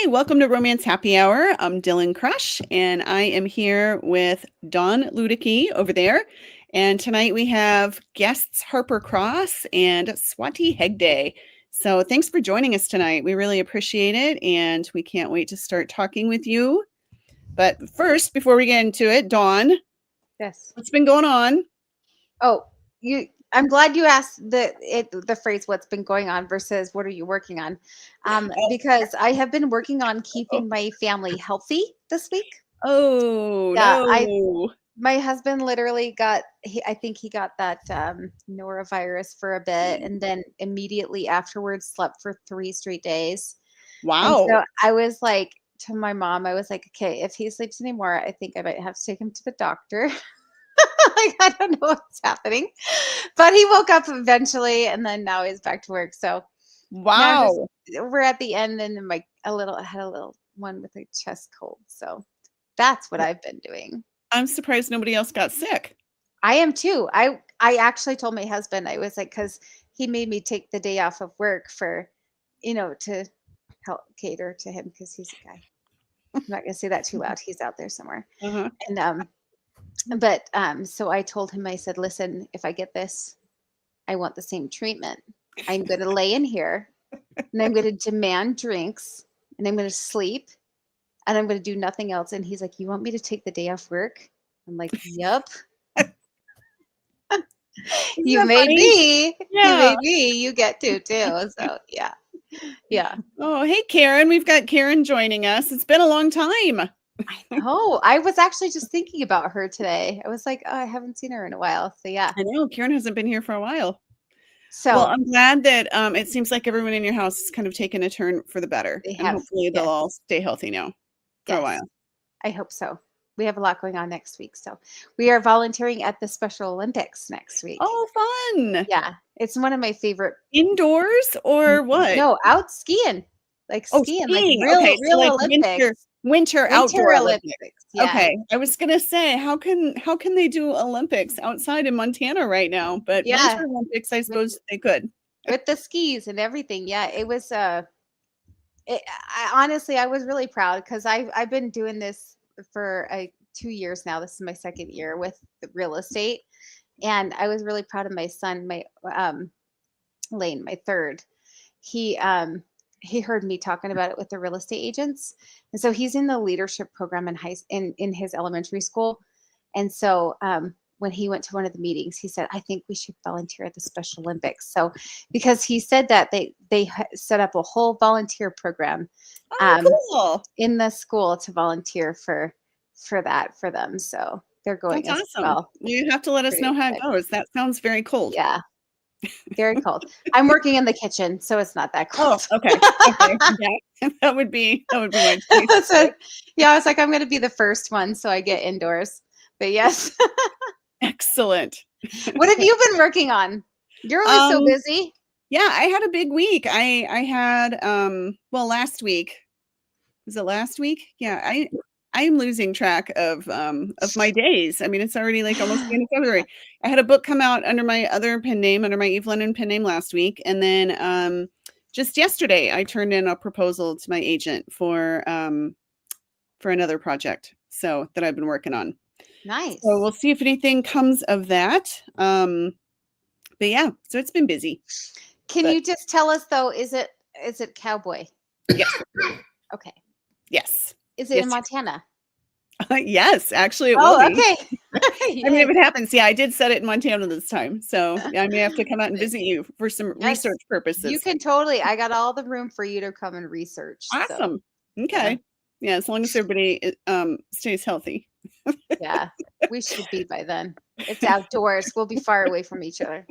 welcome to Romance Happy Hour. I'm Dylann Crush, and I am here with Dawn Luedecke over there. And tonight we have guests Harper and Swati Hedge. So thanks for joining us tonight. We really appreciate it, and we can't wait to start talking with you. But first, before we get into it, Dawn. Yes. What's been going on? Oh, I'm glad you asked the phrase "what's been going on" versus "what are you working on," because I have been working on keeping my family healthy this week. Oh Yeah, no! My husband literally I think he got that norovirus for a bit, and then immediately afterwards slept for 3 straight days. And Wow. so I was like to my mom, I was like, okay, if he sleeps anymore, I think I might have to take him to the doctor. Like, I don't know what's happening, but he woke up eventually, and then now he's back to work. So now we're at the end, and I had a little one with a chest cold. So that's what I've been doing. I'm surprised nobody else got sick. I am too. I actually told my husband, I was like, because he made me take the day off of work for, to help cater to him because he's a guy. I'm not going to say that too loud. He's out there somewhere. Uh-huh. And so I told him, I said, listen, if I get this, I want the same treatment. I'm going to lay in here and I'm going to demand drinks and I'm going to sleep and I'm going to do nothing else. And he's like, you want me to take the day off work? I'm like, yep. You made me. Yeah. You made me. You get to too. So yeah. Yeah. Oh, hey, Karen. We've got Karen joining us. It's been a long time. I know. I was actually just thinking about her today. I was like, oh, I haven't seen her in a while. So yeah. I know. Karen hasn't been here for a while. So well, I'm glad that it seems like everyone in your house has kind of taken a turn for the better. And hopefully they'll all stay healthy now for a while. I hope so. We have a lot going on next week. So we are volunteering at the Special Olympics next week. Oh, fun. Yeah. It's one of my favorite. Indoors or what? No, out skiing. Like skiing. Like real like Olympics. Winter outdoor Olympics. Yeah. Okay. I was gonna say, how can they do Olympics outside in Montana right now? But Winter Olympics, I suppose they could. With the skis and everything. Yeah. It was honestly, I was really proud because I've been doing this for 2 years now. This is my second year with the real estate. And I was really proud of my son, my Lane, my third. He heard me talking about it with the real estate agents. And so he's in the leadership program in his elementary school. And so when he went to one of the meetings, he said, I think we should volunteer at the Special Olympics. So because he said that they set up a whole volunteer program cool. in the school to volunteer for them. So they're going. That's awesome. Well. You have to let us know how it goes. That sounds very cold. Yeah. Very cold. I'm working in the kitchen, so it's not that cold. Oh, okay. Yeah. That would be my choice. I was like, I'm going to be the first one, so I get indoors. But yes. Excellent. What have you been working on? You're always so busy. Yeah, I had a big week. I had last week. Was it last week? Yeah, I'm losing track of my days. I mean, it's already like almost the end of February. I had a book come out under my other pen name, under my Eve Lennon pen name last week. And then just yesterday, I turned in a proposal to my agent for another project that I've been working on. Nice. So we'll see if anything comes of that. But yeah, so it's been busy. Can you just tell us though, is it cowboy? Yes. Okay. Yes. Is it in Montana? Yes, actually it will be. Okay. I mean, if it happens, I did set it in Montana this time. So I may have to come out and visit you for some research purposes. You can totally. I got all the room for you to come and research. Awesome. So. Okay. Yeah, as long as everybody stays healthy. Yeah, we should be by then. It's outdoors. We'll be far away from each other.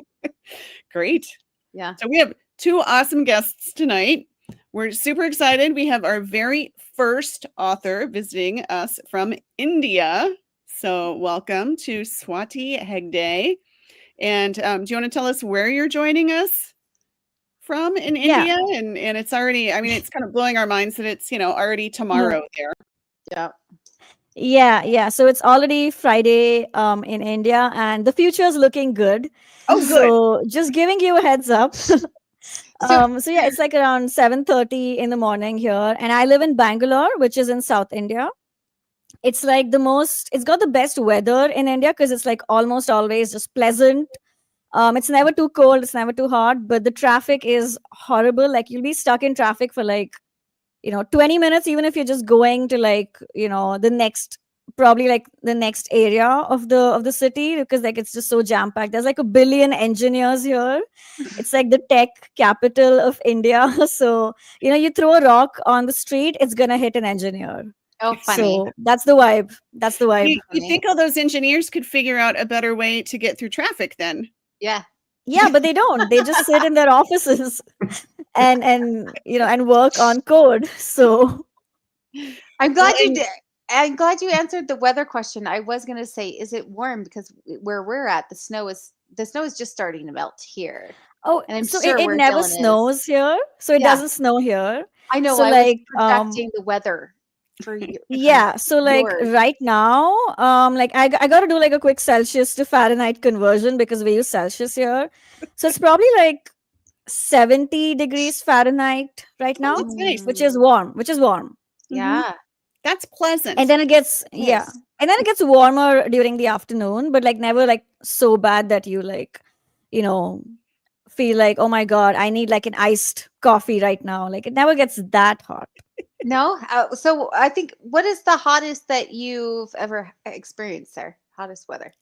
Great. Yeah. So we have 2 awesome guests tonight. We're super excited. We have our very first author visiting us from India. So welcome to Swati Hedge. And do you want to tell us where you're joining us from in India? And it's already, I mean, it's kind of blowing our minds that it's, already tomorrow there. Yeah. So it's already Friday in India and the future is looking good. Oh, good. So just giving you a heads up. So So yeah, it's like around 7:30 in the morning here, and I live in Bangalore, which is in South India. It's like it's got the best weather in India because it's like almost always just pleasant. It's never too cold, it's never too hot, but the traffic is horrible. Like you'll be stuck in traffic for like 20 minutes, even if you're just going to like the next, probably like the next area of the city, because like it's just so jam packed. There's like a billion engineers here. It's like the tech capital of India. So you throw a rock on the street, it's gonna hit an engineer. oh, funny, So that's the vibe. That's the vibe. You think all those engineers could figure out a better way to get through traffic then? yeah. Yeah, but they don't. They just sit in their offices and work on code. So I'm glad Well, you did. I'm glad you answered the weather question. I was gonna say, is it warm? Because where we're at, the snow is just starting to melt here, oh, and I'm so sure it where never Dylan is. snows here. So it Yeah, doesn't snow here. I know. So I was like projecting the weather for you. yeah, so like Yours. right now, like I got to do like a quick Celsius to Fahrenheit conversion because we use Celsius here. So it's probably like 70 degrees Fahrenheit right Oh, now, that's nice. which is warm, which is warm. Yeah. That's pleasant. And then it gets Yes. and then it gets warmer during the afternoon, but like never like so bad that you like, you know, feel like, oh my God, I need like an iced coffee right now. Like it never gets that hot. No. So I think, what is the hottest that you've ever experienced there? Hottest weather.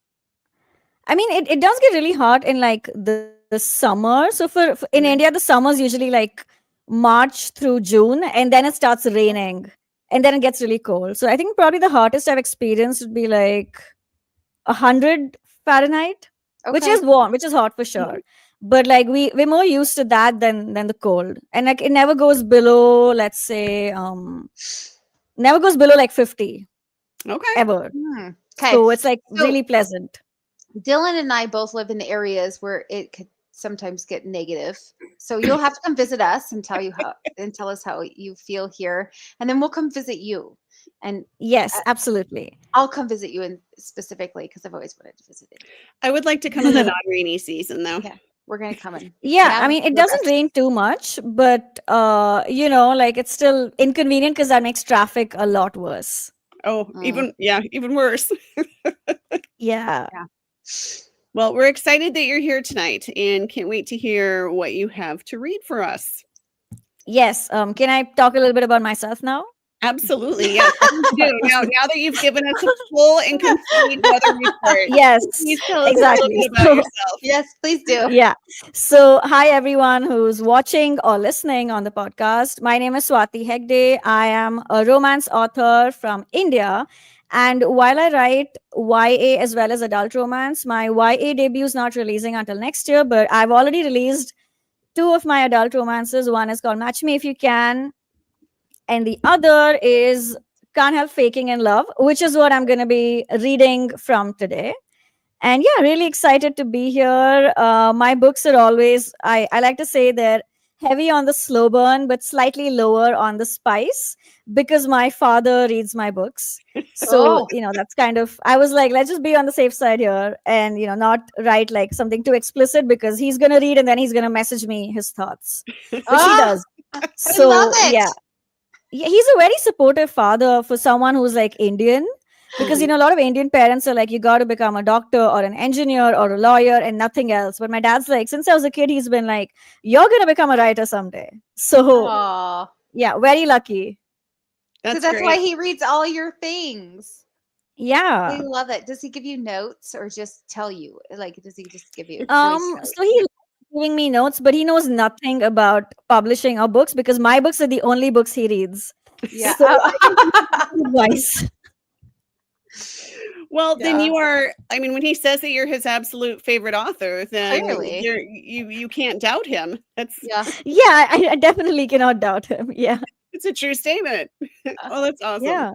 I mean, it does get really hot in like the summer. So for in India, the summer's usually like March through June, and then it starts raining, and then it gets really cold. So I think probably the hottest I've experienced would be like 100 Fahrenheit, which Okay. is warm, which is hot for sure. But like we're more used to that than the cold, and like it never goes below, let's say, never goes below like 50 Okay. ever. Okay. So it's like So- really pleasant. Dylan and I both live in areas where it could sometimes get negative. So you'll have to come visit us and tell us how you feel here, and then we'll come visit you. And Yes, absolutely. I'll come visit you specifically because I've always wanted to visit you. I would like to come in the non-rainy season though. Yeah. We're gonna come in. Yeah, Now I mean, it we're doesn't best. rain too much, but like it's still inconvenient because that makes traffic a lot worse. Oh, even worse. Yeah. Yeah. Well, we're excited that you're here tonight and can't wait to hear what you have to read for us. Yes. Can I talk a little bit about myself now? Absolutely. Yes. Please do. Now that you've given us a full and complete weather report, Yes, please tell us a exactly. little bit about So- yourself. Yes, please do. Yeah. So, hi everyone who's watching or listening on the podcast. My name is Swati Hedge. I am a romance author from India. And while I write YA as well as adult romance, my YA debut is not releasing until next year, but I've already released two of my adult romances. One is called Match Me If You Can, and the other is Can't Help Faking in Love, which is what I'm going to be reading from today. And yeah, really excited to be here. My books are always, I like to say they're heavy on the slow burn, but slightly lower on the spice because my father reads my books. So, Oh. that's kind of, I was like, let's just be on the safe side here and, not write like something too explicit because he's going to read and then he's going to message me his thoughts, which he does. So, love it. yeah. He's a very supportive father for someone who's like Indian. Because a lot of Indian parents are like, you got to become a doctor or an engineer or a lawyer and nothing else. But my dad's like, since I was a kid, he's been like, you're gonna become a writer someday. So Aw. yeah, very lucky. So That's that's great. why he reads all your things. I Yeah. love it. Does he give you notes or just tell you? Like, does he just give you voice notes? So he likes giving me notes, but he knows nothing about publishing or books because my books are the only books he reads. Yeah. So I can give him advice. Well, then Yeah. you are. I mean, when he says that you're his absolute favorite author, then Clearly. you can't doubt him. That's Yeah. Yeah, I definitely cannot doubt him. Yeah. it's a true statement. Oh, that's awesome. Yeah.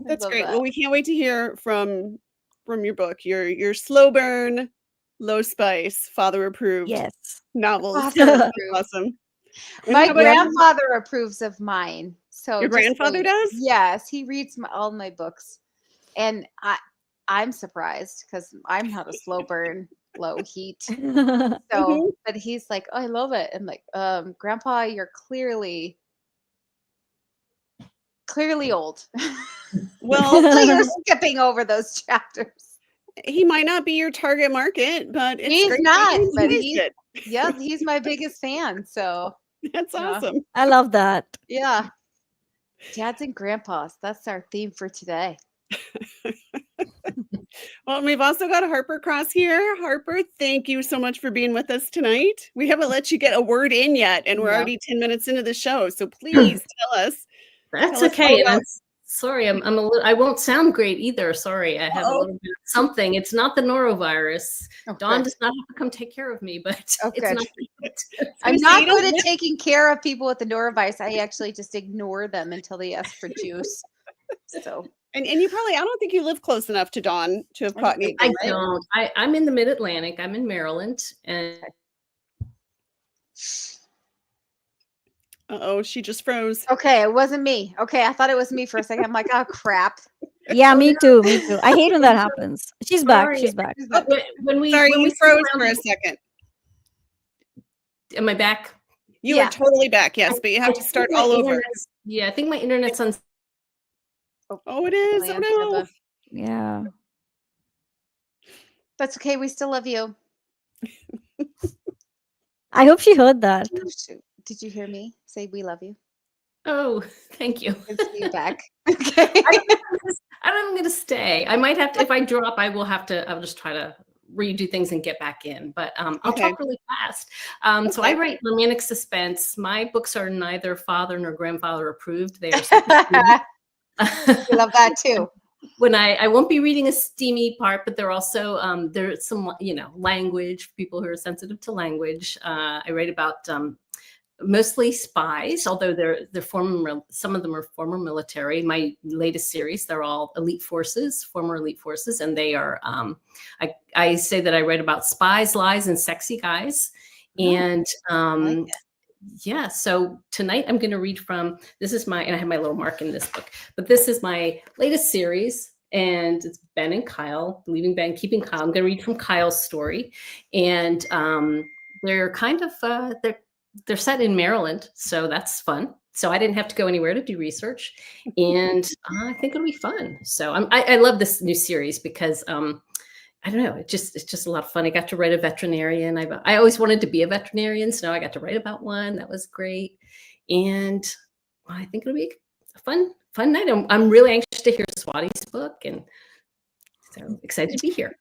That's love great. that. Well, we can't wait to hear from your book, your slow burn, low spice, father approved Yes. novels. Father That's approved. awesome. And My how about grandfather approves of mine. So Your just grandfather wait. does? Yes, he reads all my books, and I'm surprised because I'm not a slow burn. low heat. Mhm. So, but he's like, oh, I love it. I'm like, Grandpa, you're clearly old. Well, Hopefully you're skipping over those chapters. he might not be your target market, but it's He's great not, that you but enjoyed he's it. yep, he's my biggest fan. So That's yeah. awesome. I love that. Yeah. Dads and grandpas. That's our theme for today. Well, we've also got Harper Cross here. Harper, thank you so much for being with us tonight. We haven't let you get a word in yet, and we're No. already 10 minutes into the show. So please That's tell us okay. all And about. sorry, I'm a little. I won't sound great either. Sorry, I have a Uh-oh. little bit of something. It's not the norovirus. Oh, Dawn good. does not have to come take care of me, but Oh, it's good. not. I'm gonna say, not you don't good at live- taking care of people with the norovirus. I actually just ignore them until they ask for juice. So And you probably, I don't think you live close enough to Dawn to have I caught don't think anything, I right? don't. I'm in the Mid-Atlantic. I'm in Maryland, and Uh-oh, she just froze. okay, it wasn't me. Okay, I thought it was me for a second. I'm like, oh crap. Yeah, me too. Me too. I hate when that happens. She's back. Sorry. She's back. Oh, when we sorry, when you we sit froze around for a the- second. Am I back? You Yeah. are totally back, yes, but you have to I start think my all over. internet's- Yeah, I think my internet's on. Oh, it is. Oh, no. Yeah. That's okay. We still love you. I hope she heard that. Oh, shoot. Did you hear me say we love you? Oh, thank you. Good to see you back. Okay. I'm going to stay. I might have to, if I drop, I'll just try to redo things and get back in, but I'll Okay. talk really fast. So I write romantic suspense. My books are neither father nor grandfather approved. They are We love that too. when I won't be reading a steamy part, but they're also there's some language for people who are sensitive to language. I write about mostly spies, although they're some of them are former military. My latest series, they're all former elite forces, and they are I say that I write about spies, lies, and sexy guys. And yeah, so tonight I'm going to read from, and I have my little mark in this book, but this is my latest series, and it's Ben and Kyle, Leaving Ben, Keeping Kyle. I'm going to read from Kyle's story, and they're kind of, they're set in Maryland, so that's fun. So I didn't have to go anywhere to do research, and I think it'll be fun. So I love this new series because I don't know. It's just a lot of fun. I got to write a veterinarian. I always wanted to be a veterinarian, so now I got to write about one. That was great, and I think it'll be a fun night. I'm really anxious to hear Swati's book, and so excited to be here.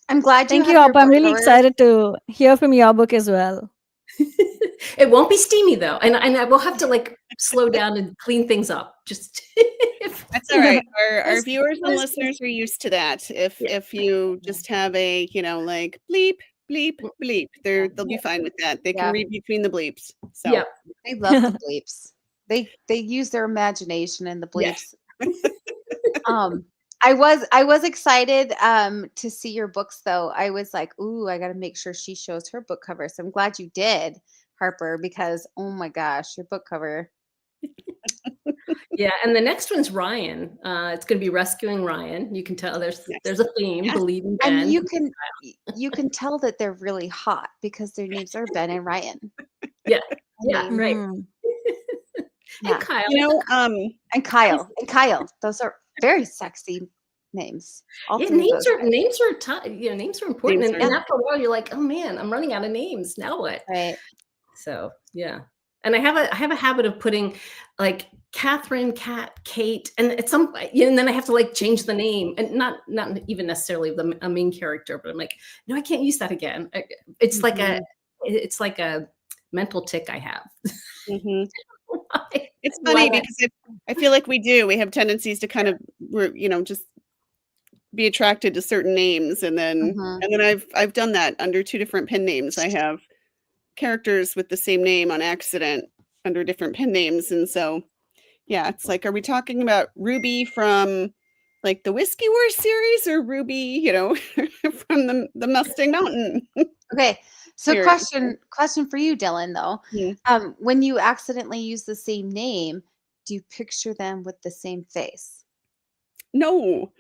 I'm glad Thank you, have your Harper. I'm book really covers. excited to hear from your book as well. It won't be steamy though, and I will have to slow down and clean things up. Just That's all right. Our Let's- viewers and let's- listeners are used to that. If Yeah. if you just have a, bleep, bleep, bleep, they'll be fine with that. They Yeah. can read between the bleeps. So Yeah. They love the bleeps. They use their imagination in the bleeps. I was excited to see your books though. I was like, ooh, I got to make sure she shows her book cover. So I'm glad you did, Harper, because oh my gosh, your book cover. Yeah, and the next one's Ryan. It's going to be rescuing Ryan. You can tell there's a theme, believing Ben. And you can tell that they're really hot because their names are Ben and Ryan. Yeah, I mean, right. Mm. Yeah. And Kyle. And Kyle. Those are very sexy names. All Yeah, three of those guys. names are tough. Names are important, Names are- and after a while, you're like, oh man, I'm running out of names. Now what? Right. So yeah, and I have a habit of putting Catherine, Kat, Kate, and at some and then I have to change the name, and not even necessarily a main character, but I'm like, no, I can't use that again. It's like a mental tick I have. Mhm. It's funny because I feel like we have tendencies to kind of just be attracted to certain names, and then I've done that under two different pen names. I have characters with the same name on accident under different pen names, and so yeah, it's like, are we talking about Ruby from the Whiskey Wars series, or Ruby, from the Mustang Mountain? Okay. So Series. question for you, Dylan, though. Yeah. When you accidentally use the same name, do you picture them with the same face? No,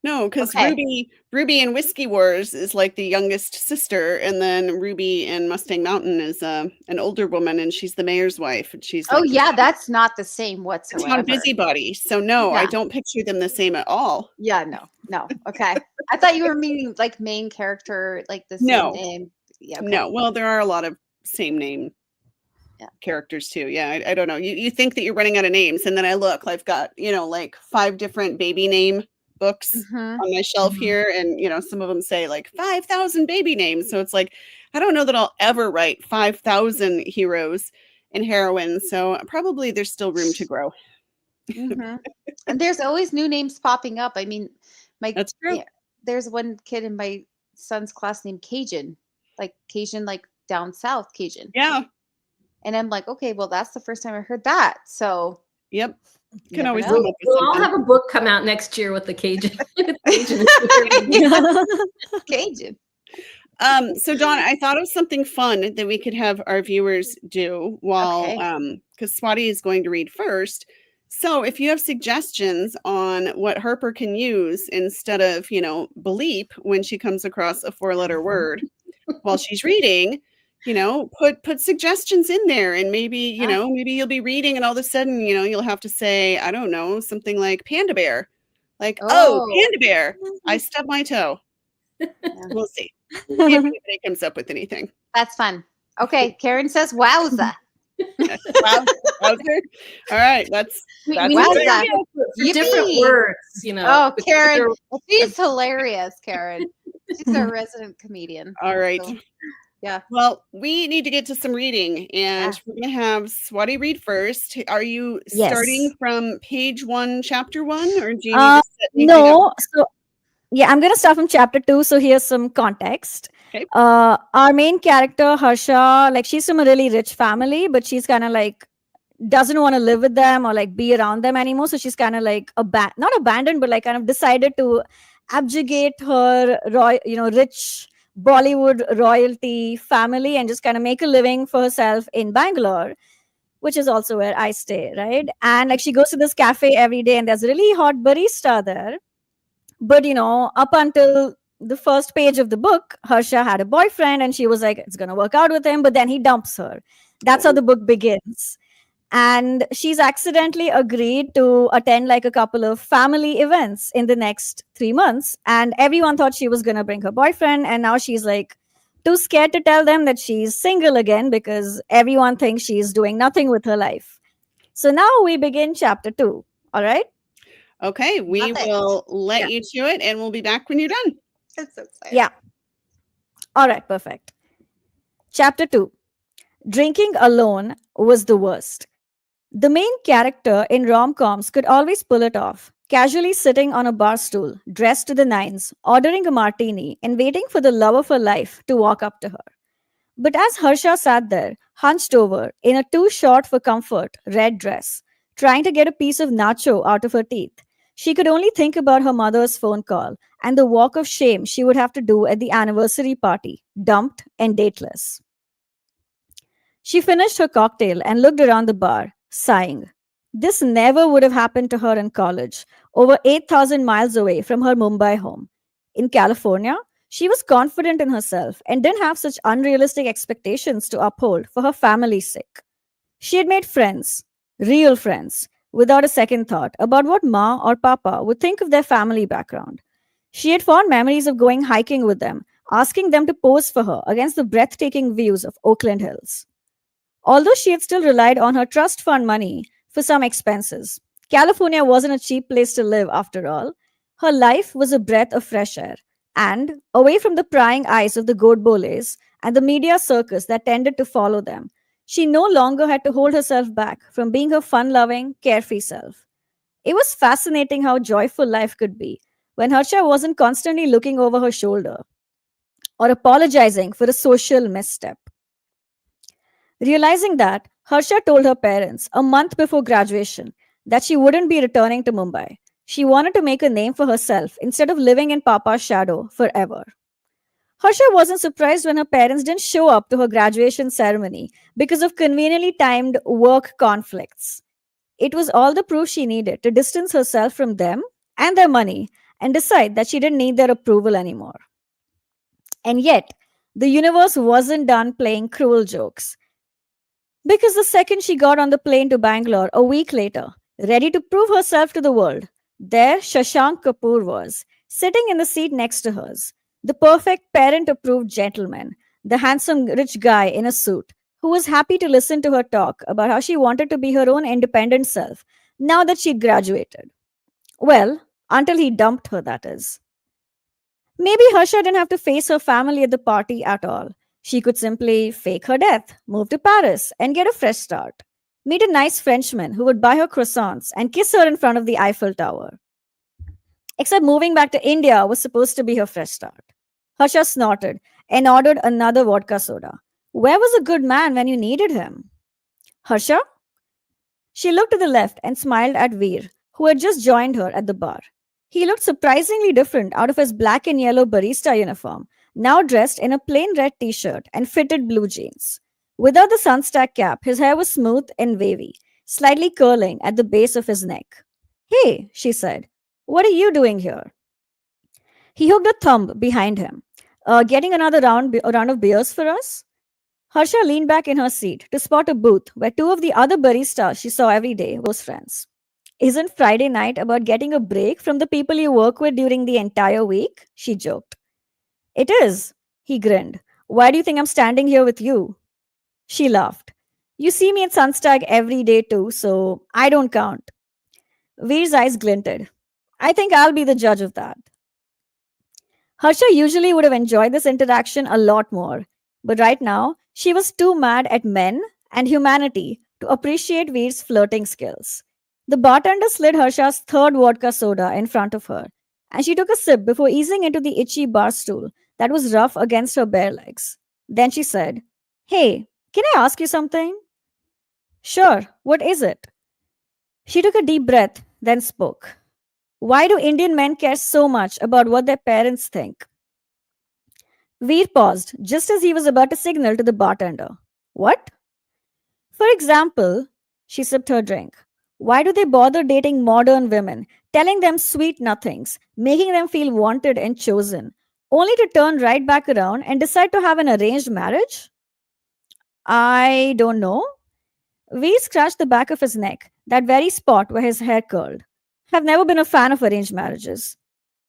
no, because Okay. Ruby in Whiskey Wars is like the youngest sister, and then Ruby in Mustang Mountain is an older woman, and she's the mayor's wife, and she's Oh like yeah, that's not the same the town whatsoever. busybody. So no, I Yeah. don't picture them the same at all. Yeah, no. Okay. I thought you were meaning like main character, like the same No, name. Yeah, okay. no. Well, there are a lot of same name Yeah. characters too. Yeah, I don't know. You think that you're running out of names, and then I look, I've got, like 5 different baby name books Mhm. on my shelf Mhm. here, and some of them say like 5,000 baby names. So it's like I don't know that I'll ever write 5,000 heroes and heroines. So probably there's still room to grow. Mhm. And there's always new names popping up. I mean, That's true. there's one kid in my son's class named Cajun, like down south Cajun. Yeah. And I'm like, okay, well, that's the first time I heard that. So Yep. you Can never always know. come up with We'll all something. have a book come out next year with the Cajun. Cajun. Cajun. So Dawn, I thought of something fun that we could have our viewers do while Okay. because Swati is going to read first. So if you have suggestions on what Harper can use instead of, bleep when she comes across a 4-letter word while she's reading, put suggestions in there, and maybe, maybe you'll be reading and all of a sudden, you'll have to say, I don't know, something like panda bear. Like, oh, Oh, panda bear, I stubbed my toe. yeah. We'll see. See if anybody comes up with anything. That's fun. Okay. Karen says, wowza. Wow. Wowzer. All right. That's We a need good Wowza. to idea. for different Yippee. words, Oh, because Karen. they're- She's hilarious, Karen. She's a resident comedian. All right. So, yeah. Well, we need to get to some reading, and Yeah. we're going to have Swati read first. Are you Yes. starting from page 1, chapter 1, or do you need to set anything up? No. So yeah, I'm going to start from chapter 2. So here's some context. Okay. Our main character, Harsha, like she's from a really rich family, but she's kind of like doesn't want to live with them or like be around them anymore. So she's kind of like not abandoned, but like kind of decided to abjugate her rich Bollywood royalty family and just kind of make a living for herself in Bangalore, which is also where I stay, right? And like she goes to this cafe every day, and there's a really hot barista there. But up until the first page of the book, Harsha had a boyfriend, and she was like, it's gonna work out with him, but then he dumps her. That's how Oh. the book begins. And she's accidentally agreed to attend like a couple of family events in the next 3 months, and everyone thought she was gonna bring her boyfriend, and now she's like too scared to tell them that she's single again because everyone thinks she's doing nothing with her life. So now we begin chapter 2. All right. Okay. We Love it. will let you to it, and we'll be back when you're done. That's so exciting. Yeah. All right, perfect. Chapter 2. Drinking alone was the worst. The main character in rom-coms could always pull it off, casually sitting on a bar stool, dressed to the nines, ordering a martini, and waiting for the love of her life to walk up to her. But as Harsha sat there, hunched over, in a too short for comfort red dress, trying to get a piece of nacho out of her teeth, she could only think about her mother's phone call and the walk of shame she would have to do at the anniversary party, dumped and dateless. She finished her cocktail and looked around the bar, sighing. This never would have happened to her in college, over 8,000 miles away from her Mumbai home. In California, she was confident in herself and didn't have such unrealistic expectations to uphold for her family's sake. She had made friends, real friends, without a second thought about what Ma or Papa would think of their family background. She had fond memories of going hiking with them, asking them to pose for her against the breathtaking views of Oakland Hills. Although she had still relied on her trust fund money for some expenses, California wasn't a cheap place to live after all. Her life was a breath of fresh air, and away from the prying eyes of the Godboles and the media circus that tended to follow them, she no longer had to hold herself back from being her fun-loving, carefree self. It was fascinating how joyful life could be when Harsha wasn't constantly looking over her shoulder or apologizing for a social misstep. Realizing that, Harsha told her parents a month before graduation that she wouldn't be returning to Mumbai. She wanted to make a name for herself instead of living in Papa's shadow forever. Harsha wasn't surprised when her parents didn't show up to her graduation ceremony because of conveniently timed work conflicts. It was all the proof she needed to distance herself from them and their money and decide that she didn't need their approval anymore. And yet, the universe wasn't done playing cruel jokes. Because the second she got on the plane to Bangalore a week later, ready to prove herself to the world, there Shashank Kapoor was, sitting in the seat next to hers, the perfect parent approved gentleman, the handsome rich guy in a suit, who was happy to listen to her talk about how she wanted to be her own independent self now that she'd graduated. Well, until he dumped her, that is. Maybe Harsha didn't have to face her family at the party at all. She could simply fake her death, move to Paris, and get a fresh start. Meet a nice Frenchman who would buy her croissants and kiss her in front of the Eiffel Tower. Except moving back to India was supposed to be her fresh start. Harsha snorted and ordered another vodka soda. Where was a good man when you needed him? Harsha? She looked to the left and smiled at Veer, who had just joined her at the bar. He looked surprisingly different out of his black and yellow barista uniform, now dressed in a plain red t shirt and fitted blue jeans. Without the sunstack cap, his hair was smooth and wavy, slightly curling at the base of his neck. Hey, she said, what are you doing here? He hooked a thumb behind him. Getting another round of beers for us? Harsha leaned back in her seat to spot a booth where two of the other baristas she saw every day were friends. Isn't Friday night about getting a break from the people you work with during the entire week? She joked. It is, he grinned. Why do you think I'm standing here with you? She laughed. You see me at Sunstag every day too, so I don't count. Veer's eyes glinted. I think I'll be the judge of that. Harsha usually would have enjoyed this interaction a lot more, but right now she was too mad at men and humanity to appreciate Veer's flirting skills. The bartender slid Harsha's third vodka soda in front of her, and she took a sip before easing into the itchy bar stool that was rough against her bare legs. Then she said, Hey, can I ask you something? Sure, what is it? She took a deep breath, then spoke. Why do Indian men care so much about what their parents think? Veer paused just as he was about to signal to the bartender. What? For example, she sipped her drink. Why do they bother dating modern women, telling them sweet nothings, making them feel wanted and chosen, only to turn right back around and decide to have an arranged marriage? I don't know. Veer scratched the back of his neck, that very spot where his hair curled. I've never been a fan of arranged marriages.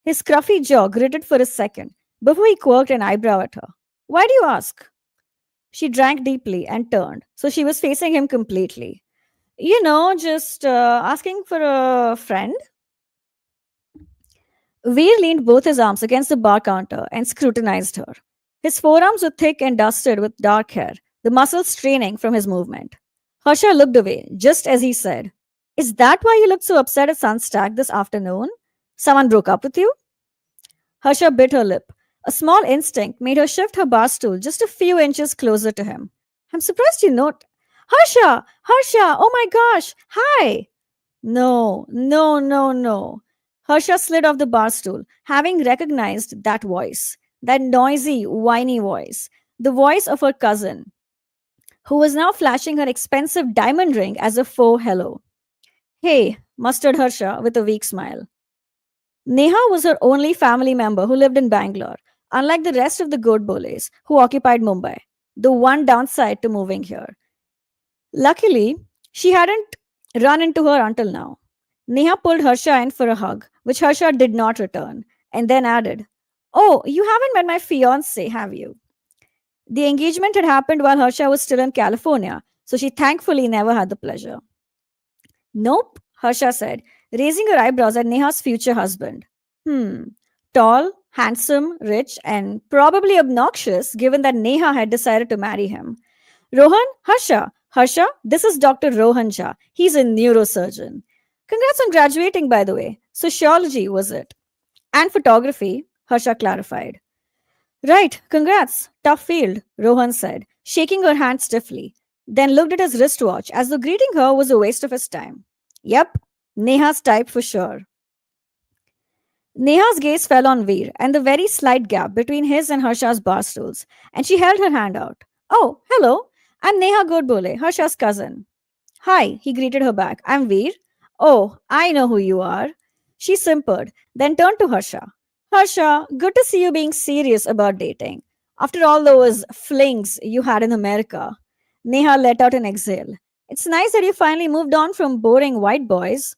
His scruffy jaw gritted for a second before he quirked an eyebrow at her. Why do you ask? She drank deeply and turned, so she was facing him completely. Just asking for a friend. Veer leaned both his arms against the bar counter and scrutinized her. His forearms were thick and dusted with dark hair, the muscles straining from his movement. Harsha looked away, just as he said, Is that why you looked so upset at Sunstag this afternoon? Someone broke up with you? Harsha bit her lip. A small instinct made her shift her bar stool just a few inches closer to him. I'm surprised you note. Harsha, oh my gosh, hi. No, no, no, no. Harsha slid off the bar stool, having recognized that voice, that noisy, whiny voice, the voice of her cousin, who was now flashing her expensive diamond ring as a faux hello. Hey, mustered Harsha with a weak smile. Neha was her only family member who lived in Bangalore, unlike the rest of the Godboles who occupied Mumbai, the one downside to moving here. Luckily, she hadn't run into her until now. Neha pulled Harsha in for a hug, which Harsha did not return, and then added, Oh, you haven't met my fiancé, have you? The engagement had happened while Harsha was still in California, so she thankfully never had the pleasure. Nope, Harsha said, raising her eyebrows at Neha's future husband. Tall, handsome, rich, and probably obnoxious given that Neha had decided to marry him. Rohan, Harsha, this is Dr. Rohan Jha. He's a neurosurgeon. Congrats on graduating, by the way. Sociology was it. And photography, Harsha clarified. Right, congrats. Tough field, Rohan said, shaking her hand stiffly, then looked at his wristwatch as though greeting her was a waste of his time. Yep, Neha's type for sure. Neha's gaze fell on Veer and the very slight gap between his and Harsha's bar stools, and she held her hand out. Oh, hello. I'm Neha Godbole, Harsha's cousin. Hi, he greeted her back. I'm Veer. Oh, I know who you are. She simpered, then turned to Harsha. Harsha, good to see you being serious about dating. After all those flings you had in America. Neha let out an exhale. It's nice that you finally moved on from boring white boys.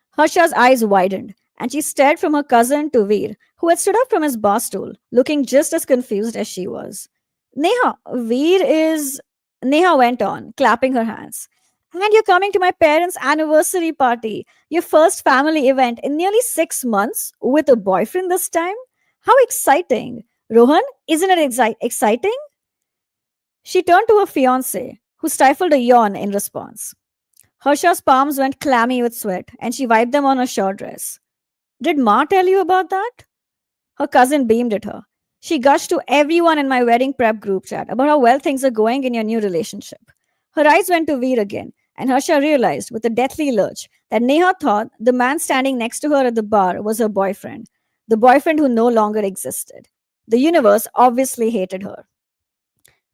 Harsha's eyes widened, and she stared from her cousin to Veer, who had stood up from his bar stool, looking just as confused as she was. Neha, Veer is. Neha went on, clapping her hands. And you're coming to my parents' anniversary party, your first family event in nearly 6 months, with a boyfriend this time? How exciting! Rohan, isn't it exciting? She turned to her fiance, who stifled a yawn in response. Harsha's palms went clammy with sweat, and she wiped them on her short dress. Did Ma tell you about that? Her cousin beamed at her. She gushed to everyone in my wedding prep group chat about how well things are going in your new relationship. Her eyes went to Veer again, and Harsha realized with a deathly lurch that Neha thought the man standing next to her at the bar was her boyfriend, the boyfriend who no longer existed. The universe obviously hated her.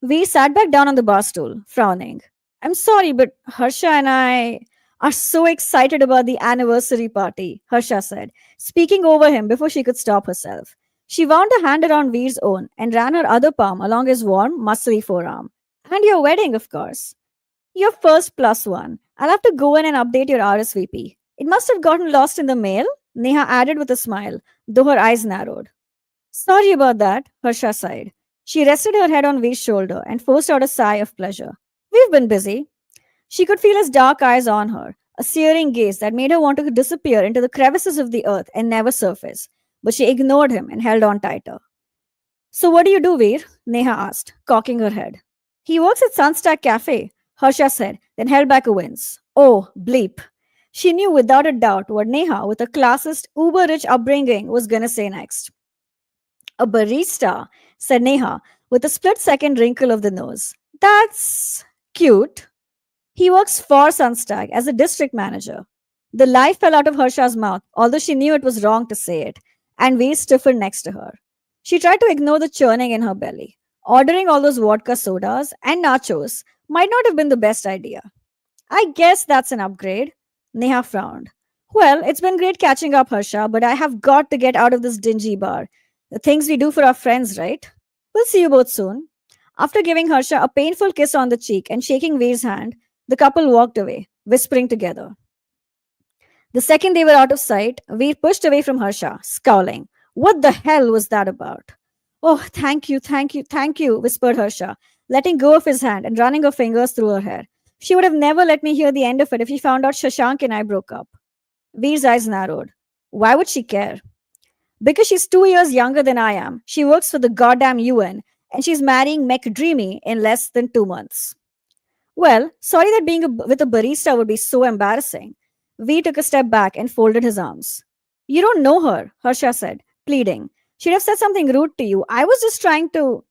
Veer sat back down on the bar stool, frowning. I'm sorry, but Harsha and I are so excited about the anniversary party, Harsha said, speaking over him before she could stop herself. She wound a hand around Veer's own and ran her other palm along his warm, muscly forearm. And your wedding, of course. Your first plus one. I'll have to go in and update your RSVP. It must have gotten lost in the mail, Neha added with a smile, though her eyes narrowed. Sorry about that, Harsha sighed. She rested her head on Veer's shoulder and forced out a sigh of pleasure. We've been busy. She could feel his dark eyes on her, a searing gaze that made her want to disappear into the crevices of the earth and never surface. But she ignored him and held on tighter. So what do you do, Veer? Neha asked, cocking her head. He works at Sunstack Cafe, Harsha said, then held back a wince. Oh, bleep. She knew without a doubt what Neha, with a classist, uber-rich upbringing, was gonna say next. A barista, said Neha, with a split-second wrinkle of the nose. That's cute. He works for Sunstag as a district manager. The lie fell out of Harsha's mouth, although she knew it was wrong to say it, and Veer stiffened next to her. She tried to ignore the churning in her belly. Ordering all those vodka sodas and nachos might not have been the best idea. I guess that's an upgrade. Neha frowned. Well, it's been great catching up, Harsha, but I have got to get out of this dingy bar. The things we do for our friends, right? We'll see you both soon. After giving Harsha a painful kiss on the cheek and shaking Veer's hand, the couple walked away, whispering together. The second they were out of sight, Veer pushed away from Harsha, scowling. What the hell was that about? Oh, thank you, thank you, thank you, whispered Harsha, letting go of his hand and running her fingers through her hair. She would have never let me hear the end of it if she found out Shashank and I broke up. Veer's eyes narrowed. Why would she care? Because she's 2 years younger than I am. She works for the goddamn UN, and she's marrying McDreamy in less than 2 months. Well, sorry that being with a barista would be so embarrassing. V took a step back and folded his arms. You don't know her, Harsha said, pleading. She'd have said something rude to you. I was just trying to.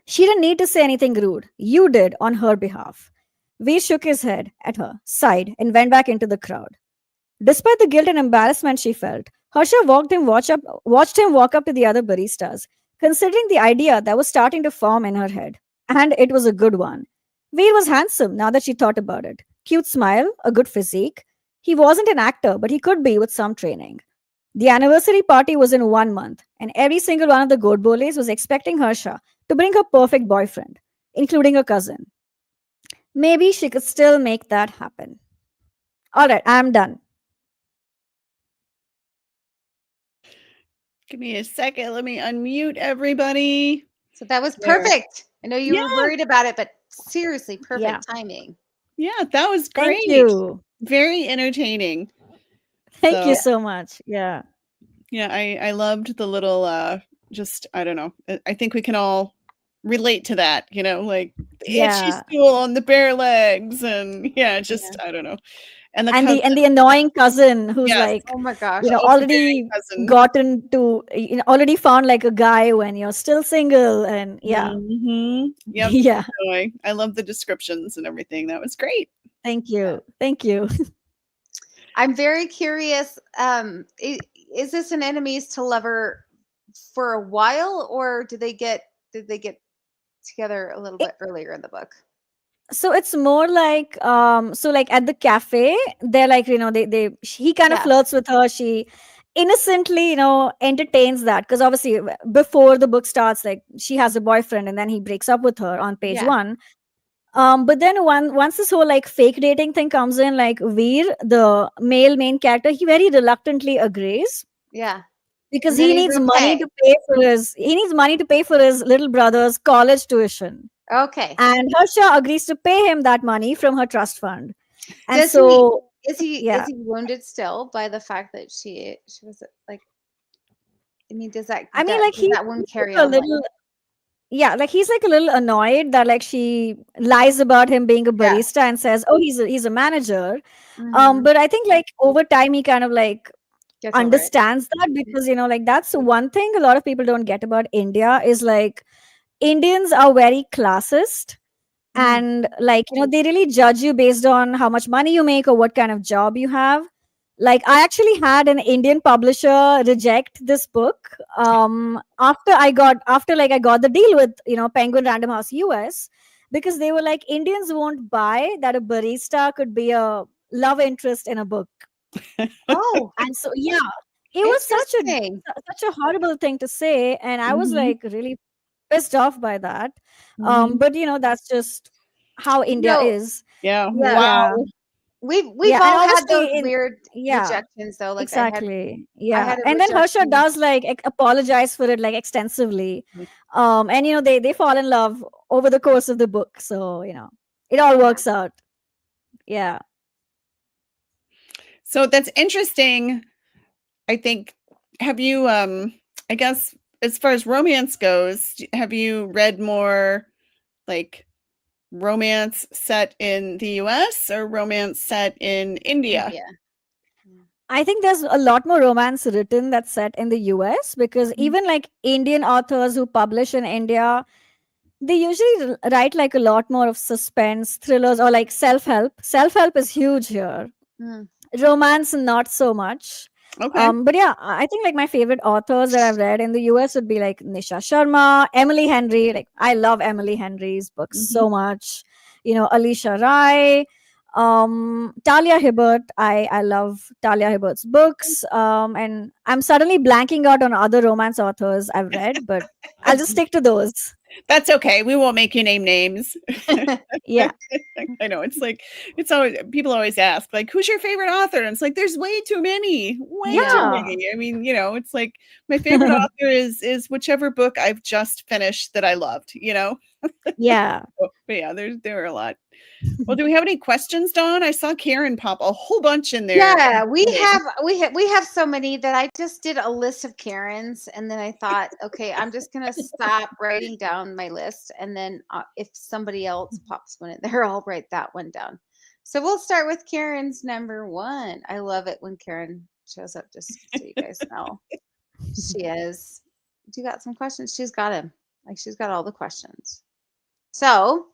She didn't need to say anything rude. You did on her behalf. V shook his head at her, sighed, and went back into the crowd. Despite the guilt and embarrassment she felt, Harsha watched him walk up to the other baristas, considering the idea that was starting to form in her head. And it was a good one. Veer was handsome now that she thought about it. Cute smile, a good physique. He wasn't an actor, but he could be with some training. The anniversary party was in 1 month, and every single one of the Godboles was expecting Harsha to bring her perfect boyfriend, including her cousin. Maybe she could still make that happen. All right, I'm done. Give me a second. Let me unmute everybody. So that was There. perfect. I know you Yeah. were worried about it, but seriously, perfect timing. Yeah, that was great. Thank you. Very entertaining. Thank you So- so much. Yeah. Yeah, I loved the little just I don't know. I think we can all relate to that, like the itchy Yeah. stool on the bare legs and just I don't know. And The annoying cousin who's Yes. like, Oh my gosh. already cousin. gotten to, already found like a guy when you're still single, and yeah. Mhm. Yep. Yeah. Anyway, I love the descriptions and everything. That was great. Thank you. Thank you. I'm very curious. Is this an enemies to lover for a while, or did they get together a little bit earlier in the book? So it's more like so like at the cafe, they're like, he kind of Yeah. flirts with her. She innocently, entertains that, because obviously before the book starts, like she has a boyfriend and then he breaks up with her on page Yeah. one. But then once this whole like fake dating thing comes in, like Veer, the male main character, he very reluctantly agrees Yeah. because And then he's okay. he needs money to pay for his little brother's college tuition. Okay. And Harsha agrees to pay him that money from her trust fund. And Does he so, is yeah, he wounded still by the fact that she was like, I mean, I mean, like does that one he's carry like a on? Like, little, yeah, like he's like a little annoyed that like she lies about him being a yeah. barista and says, "Oh, he's a manager." Mhm. But I think like over time he kind of like Gets over it. understands that, because like that's one thing a lot of people don't get about India is like Indians are very classist, Mm. and like they really judge you based on how much money you make or what kind of job you have. Like I actually had an Indian publisher reject this book after I got the deal with Penguin Random House US, because they were like, Indians won't buy that a barista could be a love interest in a book. Oh, And so yeah, it was interesting. such a horrible thing to say, and I was Mhm. like really pissed off by that. Mhm. But that's just how India No, is. Yeah. yeah. Wow. Yeah. We've Yeah, and all had those obviously in weird yeah, rejections though. Like exactly. I Yeah. had a And then Harsha rejection. does like apologize for it like extensively. And they fall in love over the course of the book. So, it all Yeah. works out. Yeah. So that's interesting. I think, have you, I guess, as far as romance goes, have you read more like romance set in the US or romance set in India? India. I think there's a lot more romance written that's set in the US, because Mhm. even like Indian authors who publish in India, they usually write like a lot more of suspense, thrillers, or like self-help. Self-help is huge here. Mm. Romance, not so much. Okay. But yeah, I think like my favorite authors that I've read in the US would be like Nisha Sharma, Emily Henry. Like I love Emily Henry's books Mhm. so much. Alicia Rai, Talia Hibbert. I love Talia Hibbert's books. And I'm suddenly blanking out on other romance authors I've read, but I'll just stick to those. That's okay. We won't make you name names. Yeah. I know it's always, people always ask like, who's your favorite author? And it's like, there's way too many, way too Yeah. Yeah. many. I mean, it's like my favorite author is whichever book I've just finished that I loved. Yeah. But yeah, there are a lot. Well, do we have any questions, Dawn? I saw Karen pop a whole bunch in there. Yeah, we have so many that I just did a list of Karens, and then I thought, okay, I'm just gonna stop writing down my list, and then if somebody else pops one in there, I'll write that one down. So we'll start with Karen's number one. I love it when Karen shows up, just so you guys know. She is. You got some questions? She's got them. Like she's got all the questions. So,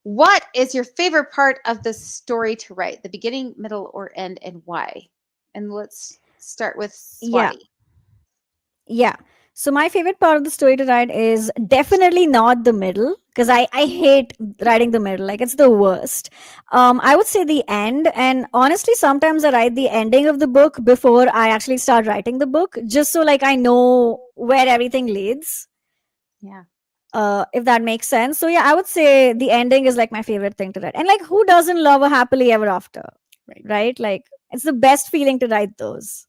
what is your favorite part of the story to write? The beginning, middle, or end, and why? And let's start with Yeah. Swati. Yeah. So my favorite part of the story to write is definitely not the middle, because I hate writing the middle. Like it's the worst. I would say the end. And honestly, sometimes I write the ending of the book before I actually start writing the book, just so like I know where everything leads. Yeah. If that makes sense. So yeah, I would say the ending is like my favorite thing to write. And like who doesn't love a happily ever after? Right. Right? Like it's the best feeling to write those.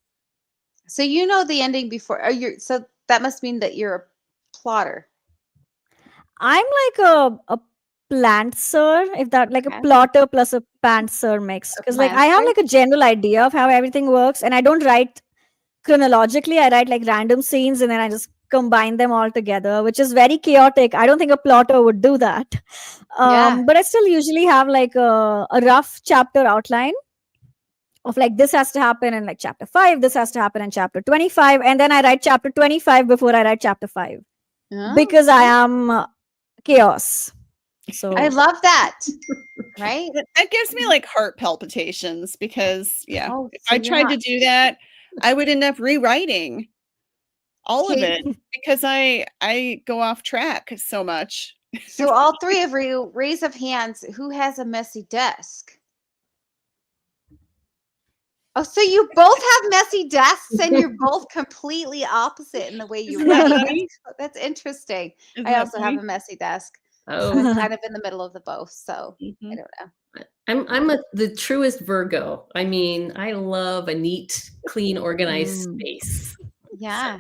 So you know the ending before. So that must mean that you're a plotter. I'm like a plantser, if that like a Okay. plotter plus a pantser mixed. A Because like I have plantser? like a general idea of how everything works, and I don't write chronologically. I write like random scenes and then I just combine them all together, which is very chaotic. I don't think a plotter would do that. Yeah. But I still usually have like a rough chapter outline of like this has to happen in like chapter 5, this has to happen in chapter 25, and then I write chapter 25 before I write chapter 5, because I Okay. am chaos. I So love that. Right? That gives me like heart palpitations because yeah, Oh, if so I you're tried not to do that, I would end up rewriting all of okay. it because I go off track so much. So all three of you, raise of hands, who has a messy desk? Oh, so you both have messy desks and you're both completely opposite in the way you Isn't that write. funny? That's interesting. Isn't I that also have funny? a messy desk. Oh, I'm kind of in the middle of the both, so I Mhm. don't know. I'm the truest Virgo. I mean, I love a neat, clean, organized Mm. space. Yeah.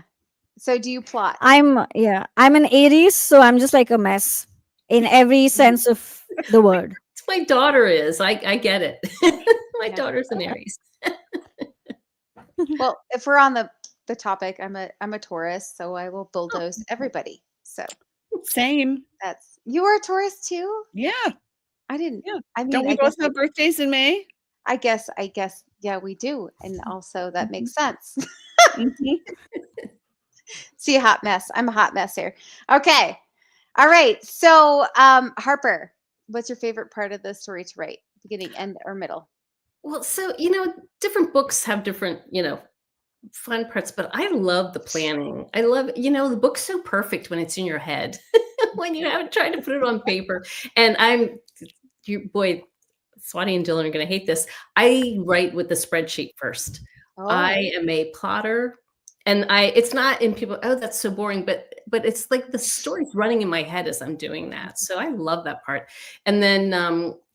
So do you plot? I'm an Aries, so I'm just like a mess in every sense of the word. It's my daughter is. I get it. My Yeah. daughter's an Aries. Well, if we're on the topic, I'm a Taurus, so I will bulldoze everybody. So Same. that's you are a Taurus too? Yeah. I didn't. Yeah. I mean, Don't we I guess both have birthdays in May? I guess yeah, we do, and also that makes sense. Mhm. See, a hot mess. I'm a hot mess here. Okay. All right. So, Harper, what's your favorite part of the story to write? Beginning, end, or middle? Well, so different books have different, fun parts, but I love the planning. I love, the book's so perfect when it's in your head, when you haven't tried to put it on paper. And boy, Swati and Dylan are going to hate this. I write with the spreadsheet first. I Oh, am a plotter, and it's not in people. Oh, that's so boring, but it's like the story's running in my head as I'm doing that. So I love that part. And then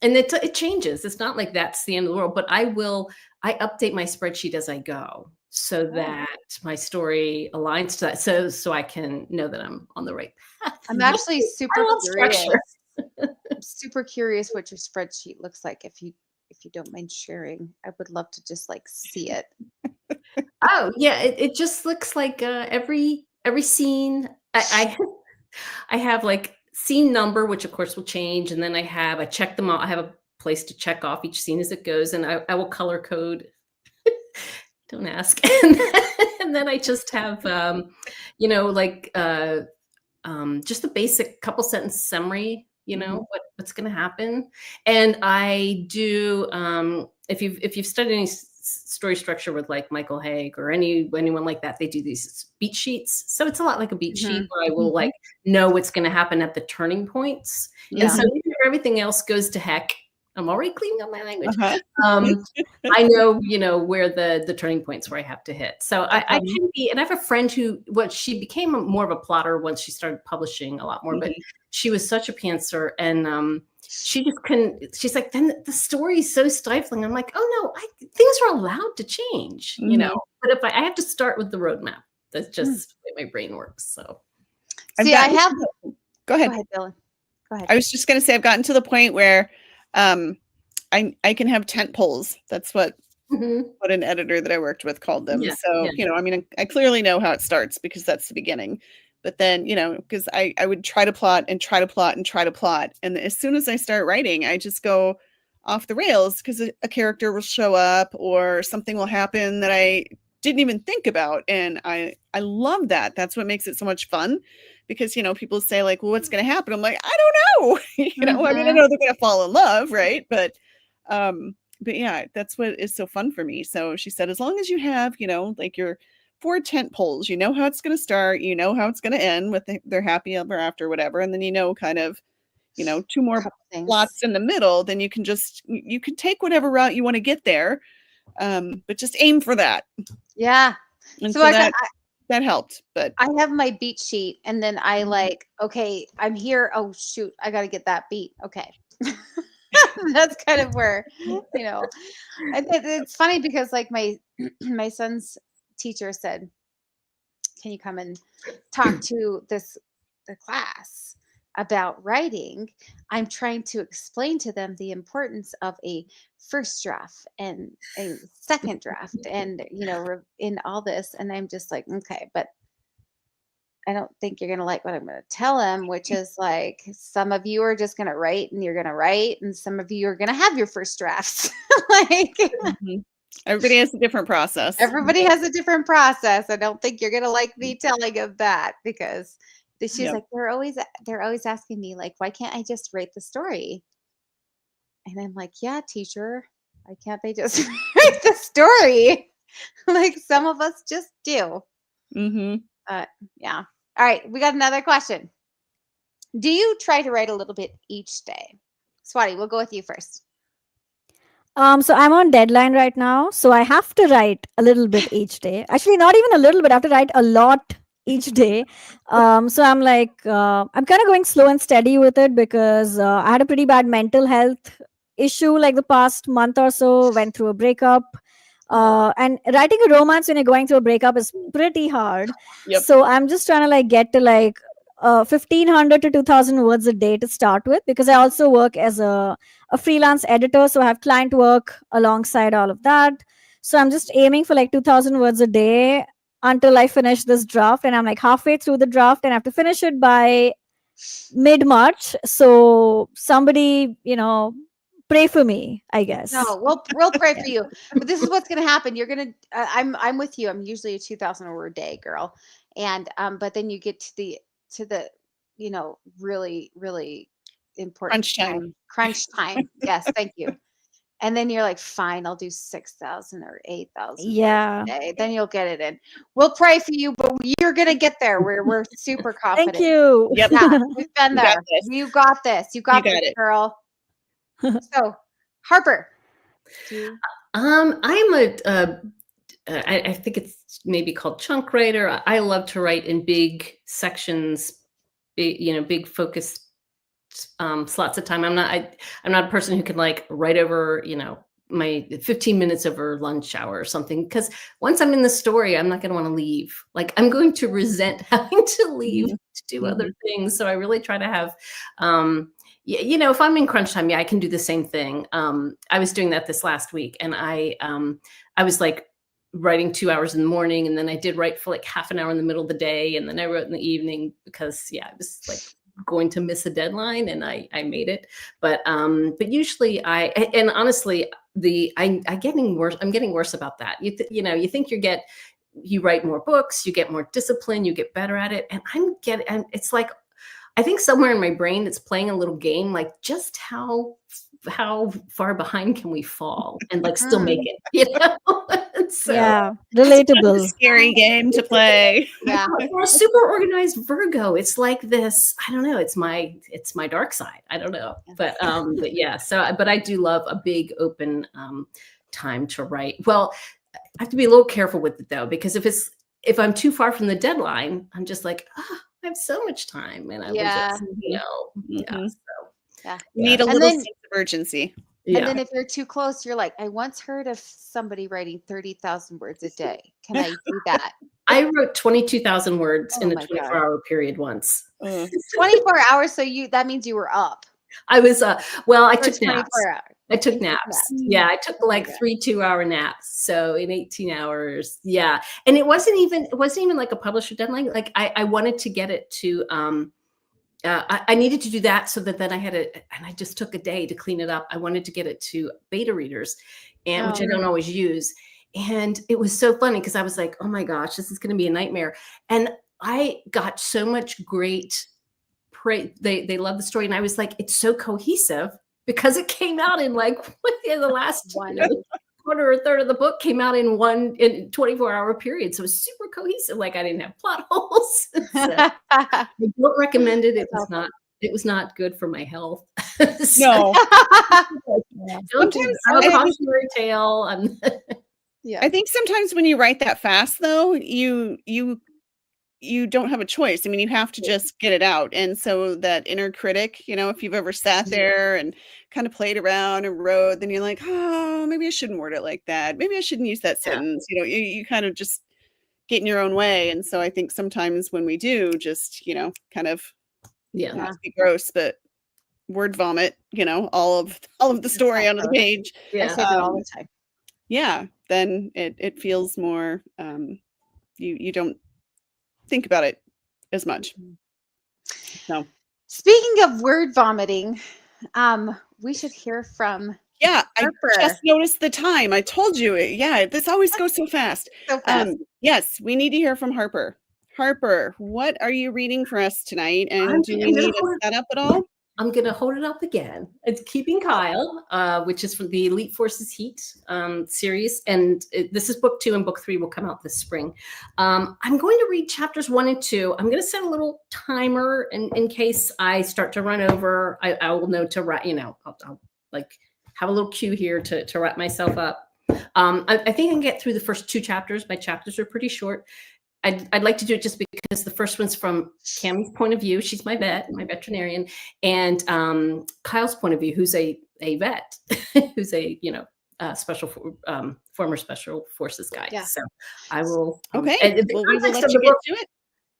and it changes. It's not like that's the end of the world, but I update my spreadsheet as I go so oh. that my story aligns to that. So I can know that I'm on the right path. I'm actually I super love curious. structure. I'm super curious what your spreadsheet looks like. If you don't mind sharing, I would love to just like see it. Oh yeah, it just looks like every scene. I have like scene number, which of course will change, and then I check them all. I have a place to check off each scene as it goes, and I will color code. Don't ask. And then I just have like just a basic couple sentence summary. What's going to happen, and I do. If you've studied any story structure with like Michael Haig or anyone like that, they do these beat sheets. So it's a lot like a beat sheet where I will like know what's going to happen at the turning points. Yeah. And so even if everything else goes to heck, I'm already cleaning up my language. Uh-huh. I know, where the turning points where I have to hit. So I can be, and I have a friend she became more of a plotter once she started publishing a lot more, but she was such a pantser, and she just couldn't. She's like, then the story is so stifling. I'm like, oh no, things are allowed to change, But if I have to start with the roadmap, that's just the way my brain works. So, See, Go ahead. Go ahead, Dylan. Go ahead. I was just going to say I've gotten to the point where I can have tent poles. That's what an editor that I worked with called them. Yeah, so, yeah. I mean, I clearly know how it starts because that's the beginning. But then, because I would try to plot and try to plot and try to plot. And as soon as I start writing, I just go off the rails because a character will show up or something will happen that I didn't even think about. And I love that. That's what makes it so much fun. Because, people say like, well, what's going to happen? I'm like, I don't know. I mean, I know they're going to fall in love. Right. But yeah, that's what is so fun for me. So she said, as long as you have, like your 4 tent poles, you know how it's going to start, you know how it's going to end with their happy ever after, whatever. And then, kind of, 2 more plots in the middle, then you can take whatever route you want to get there. But just aim for that. Yeah. And so that helped, but I have my beat sheet and then I like, okay, I'm here. Oh shoot, I got to get that beat. Okay. That's kind of where, it's funny because like my son's teacher said, can you come and talk to the class about writing? I'm trying to explain to them the importance of a first draft and a second draft and, in all this. And I'm just like, okay, but I don't think you're going to like what I'm going to tell him, which is like some of you are just going to write and you're going to write, and some of you are going to have your first drafts. Like everybody has a different process. Everybody has a different process. I don't think you're going to like me telling of that because she's like, they're always asking me like, why can't I just write the story? And I'm like, yeah, teacher, why can't they just write the story? Like some of us just do. Yeah. All right. We got another question. Do you try to write a little bit each day? Swati, we'll go with you first. So I'm on deadline right now, so I have to write a little bit each day. Actually, not even a little bit. I have to write a lot each day. So I'm like, I'm kind of going slow and steady with it because I had a pretty bad mental health issue like the past month or so. Went through a breakup. And writing a romance when you're going through a breakup is pretty hard. Yep. So I'm just trying to like get to like 1500 to 2000 words a day to start with, because I also work as a freelance editor, so I have client work alongside all of that. So I'm just aiming for like 2000 words a day until I finish this draft, and I'm like halfway through the draft and I have to finish it by mid-March. So somebody, pray for me, I guess. No, we'll pray for you. But this is what's going to happen. You're going to I'm with you. I'm usually a 2000 word day girl. And but then you get to the really really important crunch time. Yes, thank you. And then you're like, fine, I'll do 6,000 or 8,000 Yeah. a day. Then you'll get it in. We'll pray for you, but you're gonna get there. We're super confident. Thank you. Yep. Yeah, we've been You there. got this. You got this. You got You this, got it. girl. So, Harper. I'm I think it's maybe called chunk writer. I love to write in big sections, big focused slots of time. I'm not a person who can like write over, my 15 minutes over lunch hour or something, because once I'm in the story, I'm not going to want to leave. Like I'm going to resent having to leave to do other things. So I really try to have, if I'm in crunch time, I can do the same thing. I was doing that this last week, and I was like writing 2 hours in the morning, and then I did write for like half an hour in the middle of the day, and then I wrote in the evening because I was like going to miss a deadline, and I made it. But usually and honestly, I'm getting worse. I'm getting worse about that. You think you write more books, you get more discipline, you get better at it, and and it's like, I think somewhere in my brain it's playing a little game, like just how far behind can we fall and like still make it, So, yeah, That's relatable. a scary game to play. Yeah. For a super organized Virgo, it's like this. I don't know. It's my dark side. I don't know, but yeah. So, but I do love a big open time to write. Well, I have to be a little careful with it though, because if I'm too far from the deadline, I'm just like, I have so much time, and I will just, Yeah. You need a And little then- sense of urgency. And then if you're too close, you're like, I once heard of somebody writing 30,000 words a day. Can I do that? I wrote 22,000 words Oh in a my God. 24-hour period once. 24 hours. So that means you were up. I was I for took 24 naps. hours. I took You took naps. naps. Yeah, I took like Okay. 3 2-hour naps. So in 18 hours. Yeah. And it wasn't even like a publisher deadline. Like I wanted to get it to I needed to do that so that then and I just took a day to clean it up. I wanted to get it to beta readers, which I don't always use. And it was so funny because I was like, oh my gosh, this is going to be a nightmare. And I got so much great praise. They love the story. And I was like, it's so cohesive because it came out in like the last quarter or third of the book came out in 24-hour period. So it was super cohesive. Like I didn't have plot holes. So I don't recommend it. It was not good for my health. No. Don't do a cautionary tale. Yeah. I think sometimes when you write that fast, though, you don't have a choice. I mean, you have to just get it out. And so that inner critic, if you've ever sat there and kind of played around and wrote, then you're like, oh, maybe I shouldn't word it like that. Maybe I shouldn't use that sentence. You kind of just get in your own way. And so I think sometimes when we do just, kind of not to be gross, but word vomit, all of the story onto the page. I say that all the time. Yeah, then it feels more you don't think about it as much. No. Speaking of word vomiting, we should hear from Harper. I just noticed the time. I told you. Yeah, this always goes so fast. So fast. Yes, we need to hear from Harper. Harper, what are you reading for us tonight? And do we need a setup at all? I'm going to hold it up again. It's Keeping Kyle, which is from the Elite Forces Heat series. And this is book 2, and book 3 will come out this spring. I'm going to read chapters 1 and 2. I'm going to set a little timer in case I start to run over. I will know to write, I'll like have a little cue here to wrap myself up. I think I can get through the first 2 chapters. My chapters are pretty short. I'd like to do it just because the first one's from Cammie's point of view. She's my veterinarian, and Kyle's point of view, who's a vet, who's a former special forces guy. Yeah. So I will. Okay. Well, we will let you get to it.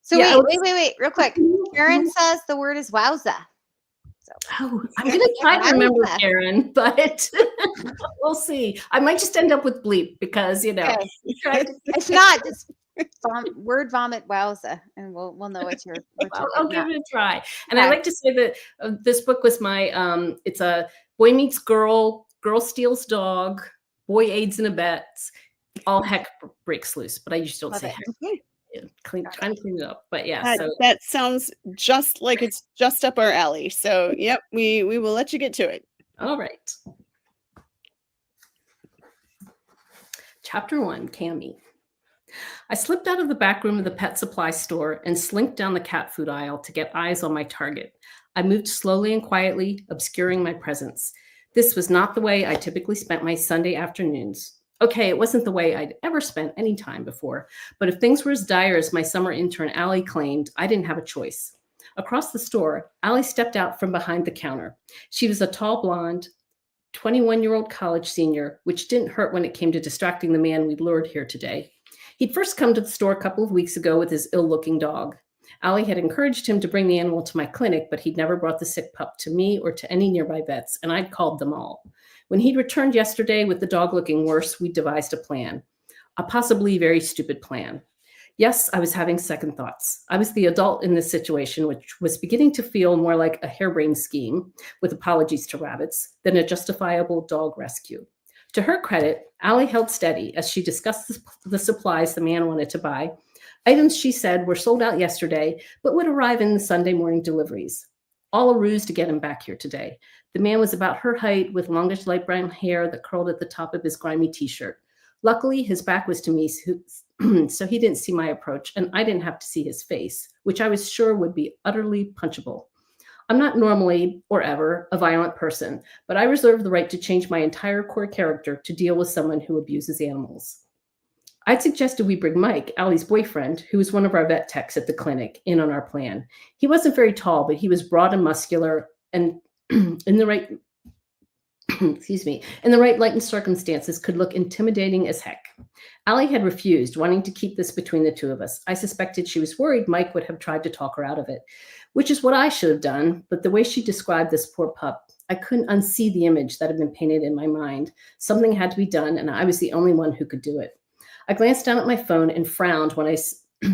So Yeah, wait, real quick. Karen says the word is wowza. So I'm going to try to remember, Karen, but we'll see. I might just end up with bleep because okay. If not, just word vomit wowza, and we'll know what you're I'll give it a try. And I like to say that this book was my it's a boy meets girl steals dog, boy aids and abets, all heck breaks loose, but I just don't say heck. Okay. Trying to clean it up, but yeah. That sounds just like it's just up our alley. So yep, we will let you get to it. All right. Chapter 1, Cammie. I slipped out of the back room of the pet supply store and slinked down the cat food aisle to get eyes on my target. I moved slowly and quietly, obscuring my presence. This was not the way I typically spent my Sunday afternoons. Okay, it wasn't the way I'd ever spent any time before, but if things were as dire as my summer intern Allie claimed, I didn't have a choice. Across the store, Allie stepped out from behind the counter. She was a tall blonde, 21-year-old college senior, which didn't hurt when it came to distracting the man we'd lured here today. He'd first come to the store a couple of weeks ago with his ill-looking dog. Allie had encouraged him to bring the animal to my clinic, but he'd never brought the sick pup to me or to any nearby vets, and I'd called them all. When he'd returned yesterday with the dog looking worse, we devised a plan, a possibly very stupid plan. Yes, I was having second thoughts. I was the adult in this situation, which was beginning to feel more like a harebrained scheme, with apologies to rabbits, than a justifiable dog rescue. To her credit, Allie held steady as she discussed the supplies the man wanted to buy. Items she said were sold out yesterday, but would arrive in the Sunday morning deliveries. All a ruse to get him back here today. The man was about her height with longish light brown hair that curled at the top of his grimy t-shirt. Luckily, his back was to me, so he didn't see my approach, and I didn't have to see his face, which I was sure would be utterly punchable. I'm not normally, or ever, a violent person, but I reserve the right to change my entire core character to deal with someone who abuses animals. I'd suggested we bring Mike, Allie's boyfriend, who was one of our vet techs at the clinic, in on our plan. He wasn't very tall, but he was broad and muscular, and in the right light and circumstances could look intimidating as heck. Allie had refused, wanting to keep this between the two of us. I suspected she was worried Mike would have tried to talk her out of it, which is what I should have done, but the way she described this poor pup, I couldn't unsee the image that had been painted in my mind. Something had to be done, and I was the only one who could do it. I glanced down at my phone and frowned when I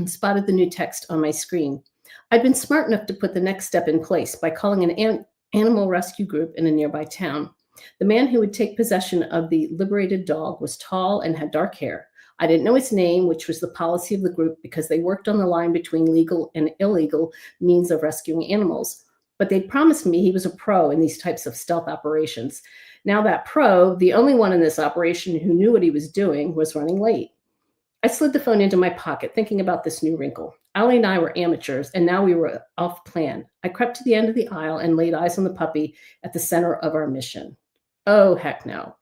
spotted the new text on my screen. I'd been smart enough to put the next step in place by calling an animal rescue group in a nearby town. The man who would take possession of the liberated dog was tall and had dark hair. I didn't know his name, which was the policy of the group because they worked on the line between legal and illegal means of rescuing animals. But they'd promised me he was a pro in these types of stealth operations. Now that pro, the only one in this operation who knew what he was doing, was running late. I slid the phone into my pocket, thinking about this new wrinkle. Allie and I were amateurs, and now we were off plan. I crept to the end of the aisle and laid eyes on the puppy at the center of our mission. Oh, heck no.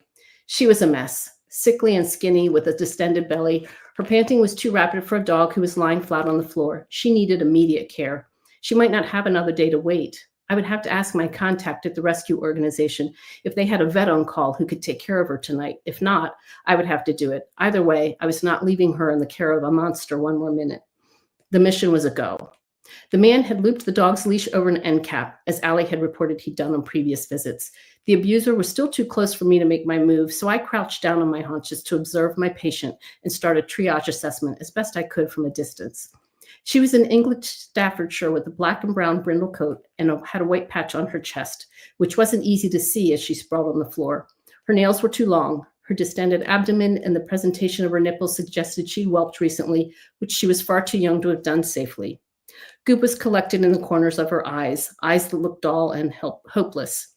She was a mess, sickly and skinny with a distended belly. Her panting was too rapid for a dog who was lying flat on the floor. She needed immediate care. She might not have another day to wait. I would have to ask my contact at the rescue organization if they had a vet on call who could take care of her tonight. If not, I would have to do it. Either way, I was not leaving her in the care of a monster one more minute. The mission was a go. The man had looped the dog's leash over an end cap, as Allie had reported he'd done on previous visits. The abuser was still too close for me to make my move, so I crouched down on my haunches to observe my patient and start a triage assessment as best I could from a distance. She was in English Staffordshire with a black and brown brindle coat and had a white patch on her chest, which wasn't easy to see as she sprawled on the floor. Her nails were too long. Her distended abdomen and the presentation of her nipples suggested she'd whelped recently, which she was far too young to have done safely. Goop was collected in the corners of her eyes that looked dull and hopeless.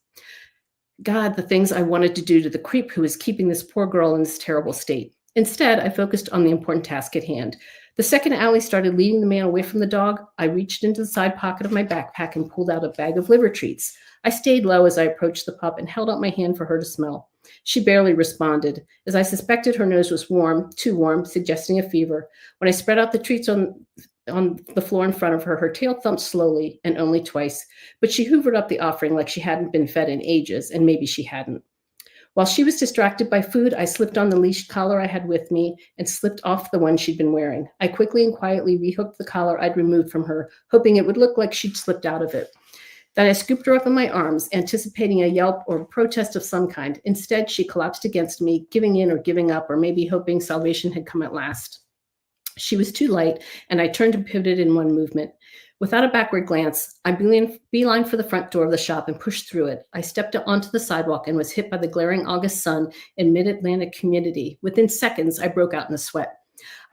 God, the things I wanted to do to the creep who was keeping this poor girl in this terrible state. Instead, I focused on the important task at hand. The second Allie started leading the man away from the dog, I reached into the side pocket of my backpack and pulled out a bag of liver treats. I stayed low as I approached the pup and held out my hand for her to smell. She barely responded. As I suspected, her nose was warm, too warm, suggesting a fever. When I spread out the treats on the floor in front of her, her tail thumped slowly and only twice, but she hoovered up the offering like she hadn't been fed in ages, and maybe she hadn't. While she was distracted by food, I slipped on the leash collar I had with me and slipped off the one she'd been wearing. I quickly and quietly rehooked the collar I'd removed from her, hoping it would look like she'd slipped out of it. Then I scooped her up in my arms, anticipating a yelp or a protest of some kind. Instead, she collapsed against me, giving in or giving up, or maybe hoping salvation had come at last. She was too light, and I turned and pivoted in one movement. Without a backward glance, I beeline for the front door of the shop and pushed through it. I stepped onto the sidewalk and was hit by the glaring August sun in mid-Atlantic humidity. Within seconds, I broke out in a sweat.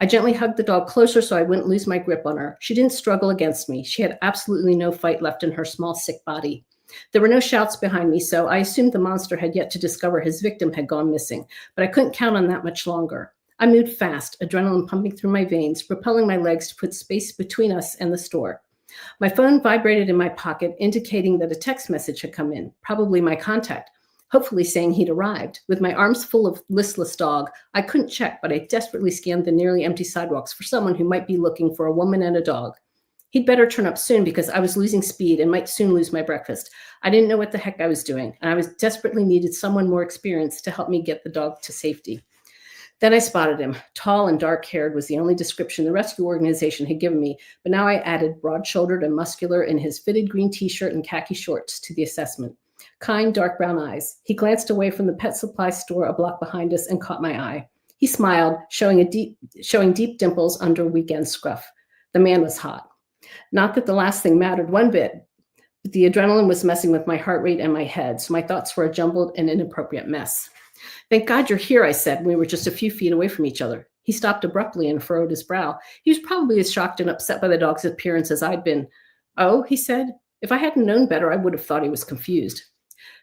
I gently hugged the dog closer so I wouldn't lose my grip on her. She didn't struggle against me. She had absolutely no fight left in her small, sick body. There were no shouts behind me, so I assumed the monster had yet to discover his victim had gone missing, but I couldn't count on that much longer. I moved fast, adrenaline pumping through my veins, propelling my legs to put space between us and the store. My phone vibrated in my pocket, indicating that a text message had come in, probably my contact, hopefully saying he'd arrived. With my arms full of listless dog, I couldn't check, but I desperately scanned the nearly empty sidewalks for someone who might be looking for a woman and a dog. He'd better turn up soon because I was losing speed and might soon lose my breakfast. I didn't know what the heck I was doing, and I desperately needed someone more experienced to help me get the dog to safety. Then I spotted him. Tall and dark-haired was the only description the rescue organization had given me, but now I added broad-shouldered and muscular in his fitted green t-shirt and khaki shorts to the assessment. Kind, dark brown eyes. He glanced away from the pet supply store a block behind us and caught my eye. He smiled, showing deep dimples under weekend scruff. The man was hot. Not that the last thing mattered one bit, but the adrenaline was messing with my heart rate and my head, so my thoughts were a jumbled and inappropriate mess. Thank God you're here, I said, when we were just a few feet away from each other. He stopped abruptly and furrowed his brow. He was probably as shocked and upset by the dog's appearance as I'd been. Oh, he said. If I hadn't known better, I would have thought he was confused.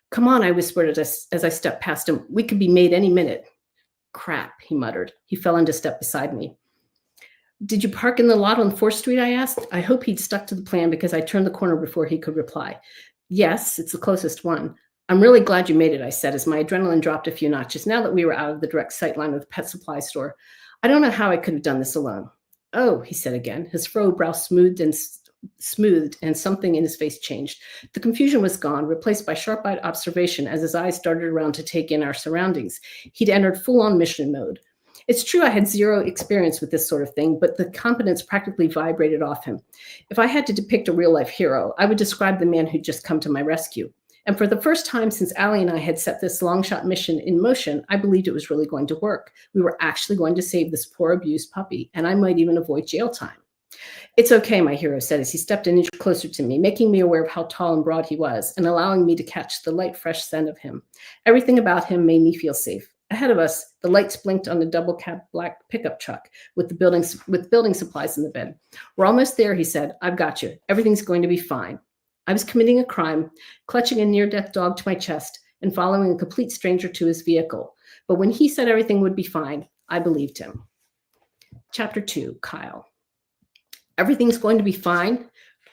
Come on, I whispered as I stepped past him. We could be made any minute. Crap, he muttered. He fell into step beside me. Did you park in the lot on 4th Street, I asked. I hope he'd stuck to the plan because I turned the corner before he could reply. Yes, it's the closest one. I'm really glad you made it, I said, as my adrenaline dropped a few notches now that we were out of the direct sight line of the pet supply store. I don't know how I could have done this alone. Oh, he said again, his furrowed brow smoothed and something in his face changed. The confusion was gone, replaced by sharp-eyed observation as his eyes darted around to take in our surroundings. He'd entered full-on mission mode. It's true I had zero experience with this sort of thing, but the confidence practically vibrated off him. If I had to depict a real-life hero, I would describe the man who'd just come to my rescue. And for the first time since Allie and I had set this long-shot mission in motion, I believed it was really going to work. We were actually going to save this poor abused puppy, and I might even avoid jail time. It's okay, my hero said as he stepped an inch closer to me, making me aware of how tall and broad he was, and allowing me to catch the light, fresh scent of him. Everything about him made me feel safe. Ahead of us, the lights blinked on the double-cab black pickup truck with building supplies in the bed. We're almost there, he said. I've got you. Everything's going to be fine. I was committing a crime, clutching a near-death dog to my chest and following a complete stranger to his vehicle. But when he said everything would be fine, I believed him. Chapter 2, Kyle. Everything's going to be fine?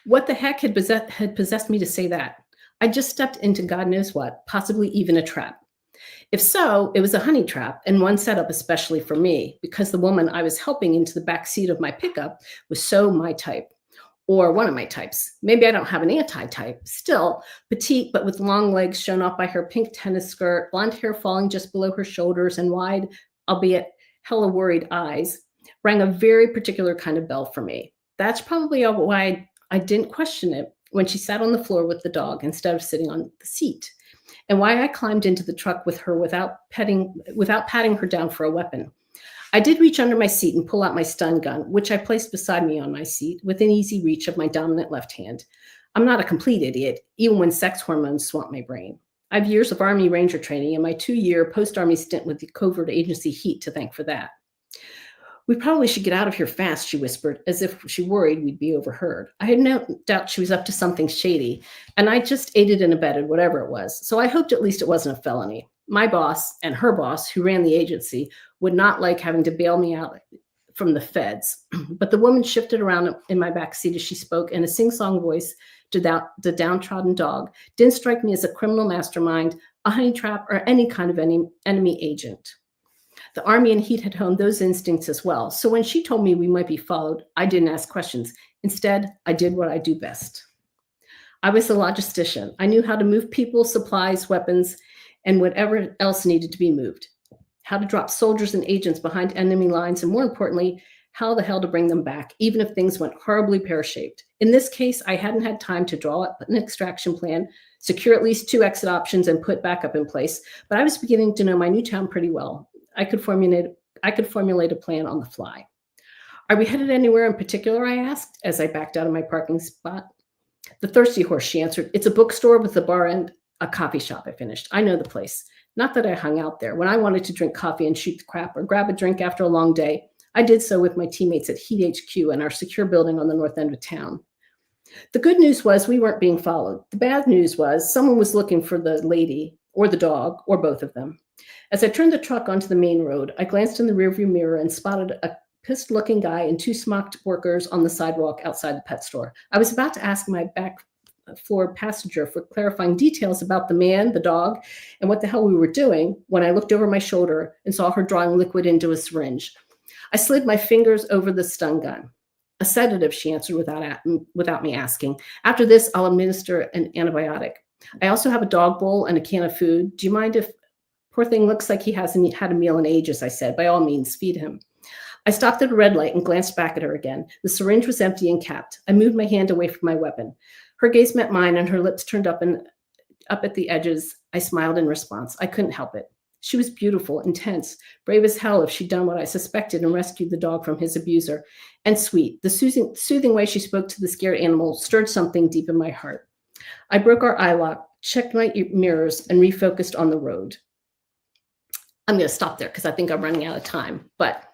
What the heck had possessed me to say that? I just stepped into God knows what, possibly even a trap. If so, it was a honey trap, and one set up especially for me, because the woman I was helping into the back seat of my pickup was so my type. Or one of my types. Maybe I don't have an anti-type. Still, petite but with long legs shown off by her pink tennis skirt, blonde hair falling just below her shoulders, and wide, albeit hella worried eyes, rang a very particular kind of bell for me. That's probably why I didn't question it when she sat on the floor with the dog instead of sitting on the seat, and why I climbed into the truck with her without patting her down for a weapon. I did reach under my seat and pull out my stun gun, which I placed beside me on my seat within easy reach of my dominant left hand. I'm not a complete idiot, even when sex hormones swamp my brain. I have years of Army Ranger training and my 2-year post-Army stint with the covert agency Heat to thank for that. We probably should get out of here fast, she whispered, as if she worried we'd be overheard. I had no doubt she was up to something shady, and I just aided and abetted whatever it was, so I hoped at least it wasn't a felony. My boss and her boss, who ran the agency, would not like having to bail me out from the feds. But the woman shifted around in my back seat as she spoke, and a sing-song voice to the downtrodden dog didn't strike me as a criminal mastermind, a honey trap, or any kind of enemy agent. The army and heat had honed those instincts as well. So when she told me we might be followed, I didn't ask questions. Instead, I did what I do best. I was a logistician. I knew how to move people, supplies, weapons, and whatever else needed to be moved. How to drop soldiers and agents behind enemy lines, and more importantly, how the hell to bring them back, even if things went horribly pear-shaped. In this case, I hadn't had time to draw up an extraction plan, secure at least 2 exit options, and put backup in place, but I was beginning to know my new town pretty well. I could formulate a plan on the fly. Are we headed anywhere in particular, I asked, as I backed out of my parking spot. The Thirsty Horse, she answered. It's a bookstore with a bar and a coffee shop, I finished. I know the place. Not that I hung out there. When I wanted to drink coffee and shoot the crap or grab a drink after a long day, I did so with my teammates at Heat HQ and our secure building on the north end of town. The good news was we weren't being followed. The bad news was someone was looking for the lady or the dog or both of them. As I turned the truck onto the main road, I glanced in the rearview mirror and spotted a pissed-looking guy and 2 smocked workers on the sidewalk outside the pet store. I was about to ask my back floor passenger for clarifying details about the man, the dog, and what the hell we were doing when I looked over my shoulder and saw her drawing liquid into a syringe. I slid my fingers over the stun gun. A sedative, she answered without me asking. After this, I'll administer an antibiotic. I also have a dog bowl and a can of food. Do you mind if poor thing looks like he hasn't had a meal in ages, I said. By all means, feed him. I stopped at a red light and glanced back at her again. The syringe was empty and capped. I moved my hand away from my weapon. Her gaze met mine and her lips turned up at the edges. I smiled in response. I couldn't help it. She was beautiful, intense, brave as hell if she'd done what I suspected and rescued the dog from his abuser, and sweet. The soothing way she spoke to the scared animal stirred something deep in my heart. I broke our eye lock, checked my mirrors, and refocused on the road. I'm going to stop there because I think I'm running out of time, but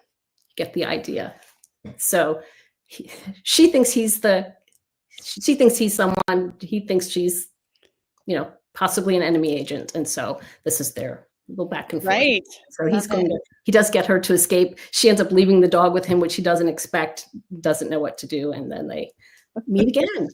get the idea. So she thinks he's someone, he thinks she's, possibly an enemy agent. And so this is their little back and forth. Right. So he does get her to escape. She ends up leaving the dog with him, which he doesn't expect, doesn't know what to do. And then they meet again,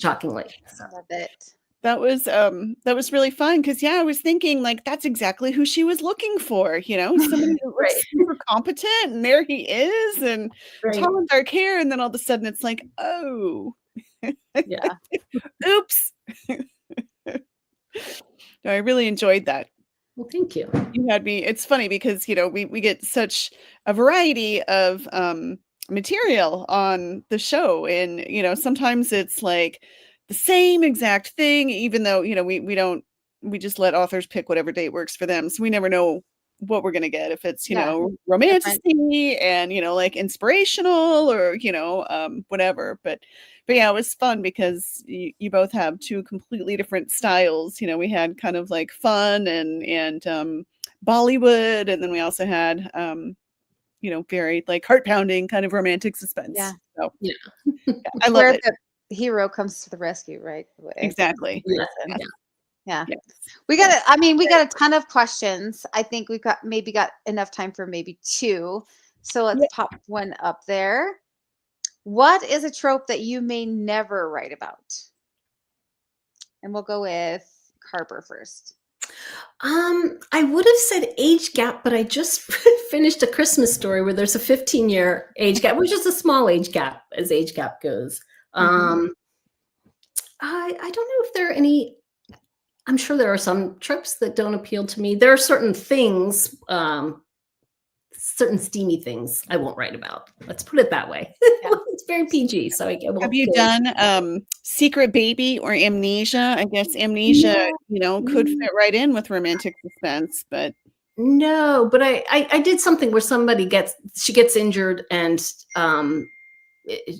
shockingly. So. Love it. That was really fun because I was thinking like that's exactly who she was looking for, somebody who was super competent, and there he is, and tall and dark hair, and then all of a sudden it's like, oh, yeah, oops. No, I really enjoyed that. Well, thank you. You had me. It's funny because we get such a variety of material on the show, and sometimes it's like the same exact thing, even though, we just let authors pick whatever date works for them. So we never know what we're going to get, if it's, romantic and, like inspirational or, whatever. But yeah, it was fun because you both have 2 completely different styles. We had kind of like fun and Bollywood. And then we also had, very like heart pounding kind of romantic suspense. Yeah. So I love it. Hero comes to the rescue, right? Exactly. Yeah. We got a ton of questions. I think we've got enough time for maybe 2. So let's pop one up there. What is a trope that you may never write about? And we'll go with Harper first. I would have said age gap, but I just finished A Christmas Story where there's a 15-year age gap, which is a small age gap as age gap goes. I don't know if there are any. I'm sure there are some tropes that don't appeal to me. There are certain things, certain steamy things I won't write about. Let's put it that way. Yeah. It's very PG, so I won't. Have you done Secret Baby or Amnesia? I guess Amnesia, could fit right in with romantic suspense, but no. But I did something where somebody gets injured and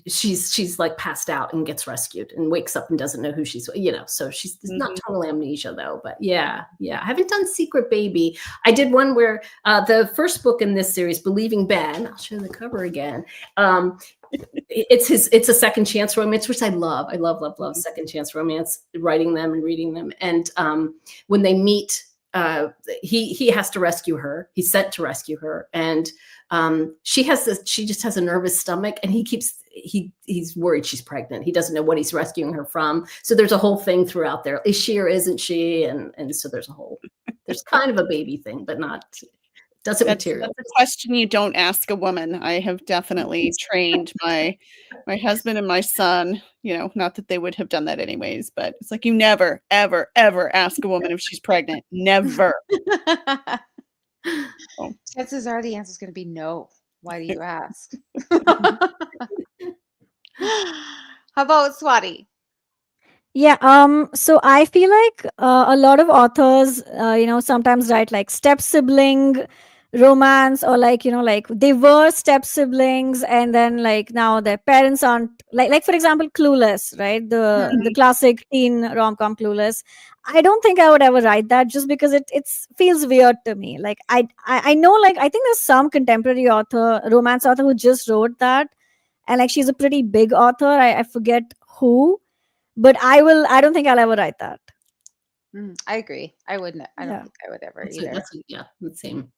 she's like passed out and gets rescued and wakes up and doesn't know who she's, so she's not total amnesia though, but yeah. I haven't done Secret Baby. I did one where the first book in this series, Believing Ben, I'll show the cover again. It's a second chance romance, which I love. I love second chance romance, writing them and reading them. And when they meet, he has to rescue her. He's sent to rescue her. And she just has a nervous stomach, and he's worried she's pregnant. He doesn't know what he's rescuing her from. So there's a whole thing throughout there. Is she or isn't she? And so there's kind of a baby thing, but doesn't materialize. That's a question you don't ask a woman. I have definitely trained my husband and my son, not that they would have done that anyways, but it's like, you never, ever, ever ask a woman if she's pregnant. Never. Chances are the answer is going to be no. Why do you ask? How about Swati? Yeah, so I feel like a lot of authors, sometimes write like step sibling romance, or like they were step siblings, and then like now their parents aren't, like for example, Clueless, right? The classic teen rom-com Clueless. I don't think I would ever write that, just because it feels weird to me. Like I know, like I think there's some contemporary romance author who just wrote that, and like she's a pretty big author. I forget who. But I don't think I'll ever write that. I agree. I wouldn't. I don't think I would ever either. The same.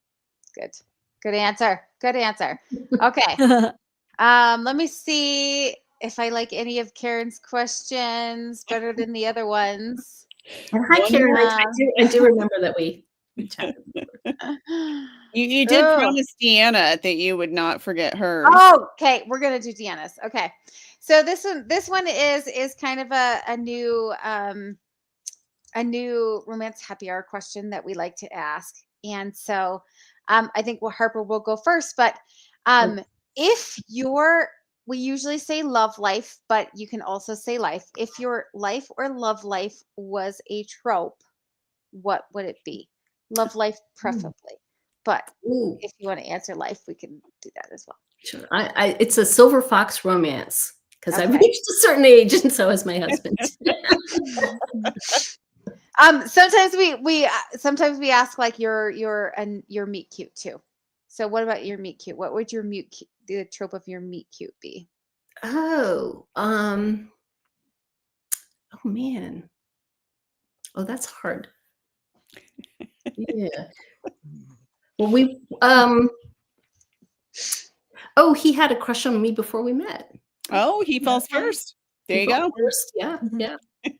Good answer. Okay. Let me see if I like any of Karen's questions better than the other ones. And hi, Karen. I do remember that we chatted. You did promise Deanna that you would not forget her. Oh, okay. We're gonna do Deanna's. Okay. So this one is kind of a new romance happy hour question that we like to ask. And so I think Harper will go first, but we usually say love life, but you can also say life. If your life or love life was a trope, what would it be? Love life preferably. But if you want to answer life, we can do that as well. Sure. It's a silver fox romance, because I've reached a certain age, and so has my husband. Sometimes we ask like your meet cute too. So what about your meet cute? What would the trope of your meet cute be? Oh man. Oh, that's hard. Yeah. Well, he had a crush on me before we met. Oh, he falls first. There you go. First. Yeah.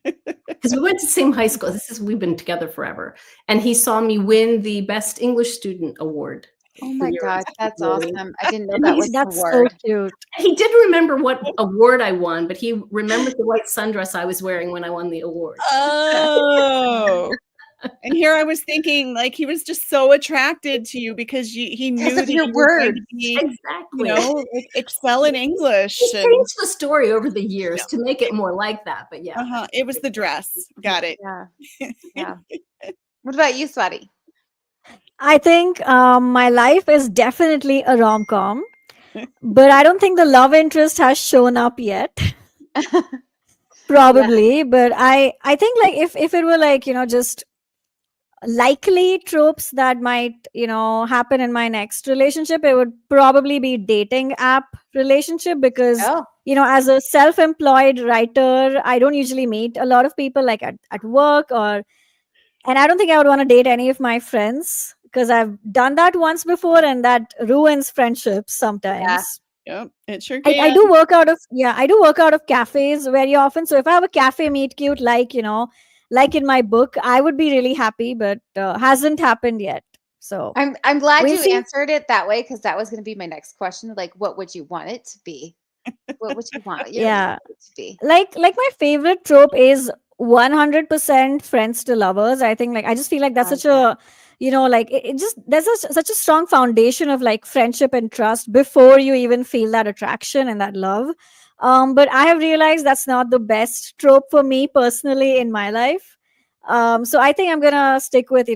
Because we went to the same high school. We've been together forever. And he saw me win the Best English Student Award. Oh my God, that's awesome. I didn't know that was That's the word. so cute. He did remember what award I won, but he remembered the white sundress I was wearing when I won the award. Oh. And here I was thinking, like, he was just so attracted to you because he knew that your you were going words. to be, Exactly. excel in English. He changed the story over the years to make it more like that, but yeah. It was the dress. Got it. Yeah. What about you, Swati? I think my life is definitely a rom-com, but I don't think the love interest has shown up yet. Probably, but I think like if it were like, just likely tropes that might happen in my next relationship, it would probably be dating app relationship, because as a self-employed writer, I don't usually meet a lot of people like at work, and I don't think I would want to date any of my friends, because I've done that once before, and that ruins friendships sometimes. Yep, it sure can. I do work out of cafes very often, so if I have a cafe meet cute like in my book, I would be really happy, but hasn't happened yet. So I'm glad you answered it that way, because that was going to be my next question. Like, what would you want it to be? What would you want it to be? Like my favorite trope is 100% friends to lovers. I think I just feel like that's such a there's such a strong foundation of like friendship and trust before you even feel that attraction and that love. But I have realized that's not the best trope for me personally in my life. So I think I'm gonna stick with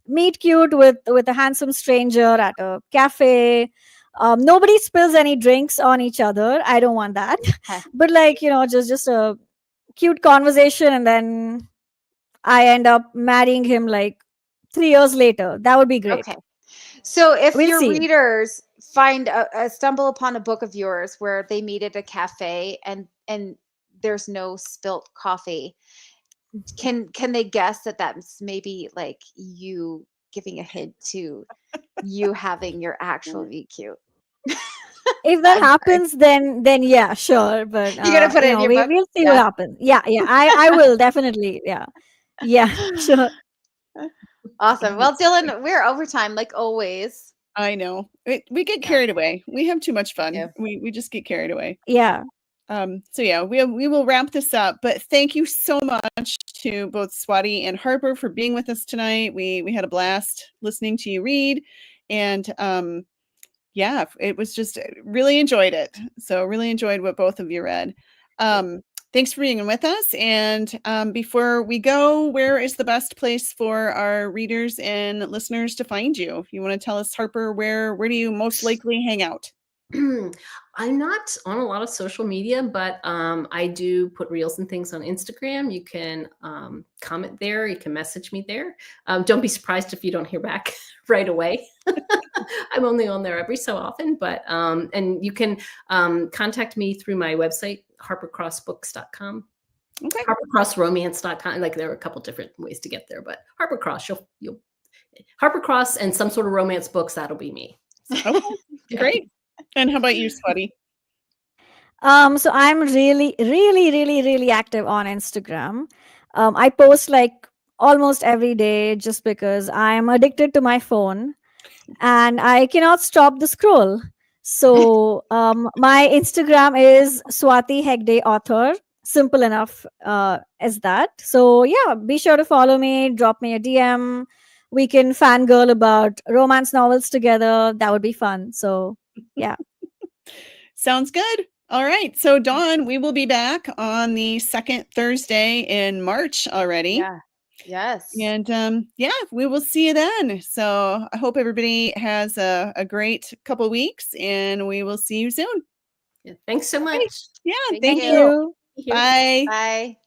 meet cute with a handsome stranger at a cafe. Nobody spills any drinks on each other. I don't want that. Okay. But like, just a cute conversation, and then I end up marrying him like 3 years later. That would be great. Okay. So if We'll your see. readers find stumble upon a book of yours where they meet at a cafe and there's no spilt coffee, can they guess that that's maybe like you giving a hint to you having your actual VQ? If that I'm sorry. happens, then yeah, sure. But You gonna put it in your book? we'll see Yeah. what happens. Yeah, I will definitely. Yeah, sure. Awesome. Well, Dylan, we're overtime like always. I know. We get Yeah. carried away. We have too much fun. Yeah. We just get carried away. Yeah. So yeah, we will wrap this up. But thank you so much to both Swati and Harper for being with us tonight. We had a blast listening to you read, and yeah, it was just really enjoyed it. So really enjoyed what both of you read. Thanks for being with us. And before we go, where is the best place for our readers and listeners to find you? If you want to tell us, Harper, where do you most likely hang out? I'm not on a lot of social media, but I do put reels and things on Instagram. You can comment there. You can message me there. Don't be surprised if you don't hear back right away. I'm only on there every so often, but and you can contact me through my website, harpercrossbooks.com. Okay. harpercrossromance.com. Like there are a couple different ways to get there, but Harpercross, you'll Harpercross and some sort of romance books, that'll be me. Okay. Great. And how about you, Swati? So I'm really active on Instagram. I post like almost every day just because I am addicted to my phone and I cannot stop the scroll. So my Instagram is Swati Hedge author. Simple enough as that. So yeah, be sure to follow me, drop me a DM. We can fangirl about romance novels together. That would be fun. So yeah. Sounds good. All right. So Dawn, we will be back on the second Thursday in March already. Yeah. Yes. And yeah, we will see you then. So I hope everybody has a great couple weeks, and we will see you soon. Yeah, thanks so much. Yeah. Thank Thank you. you. you. Bye. Bye.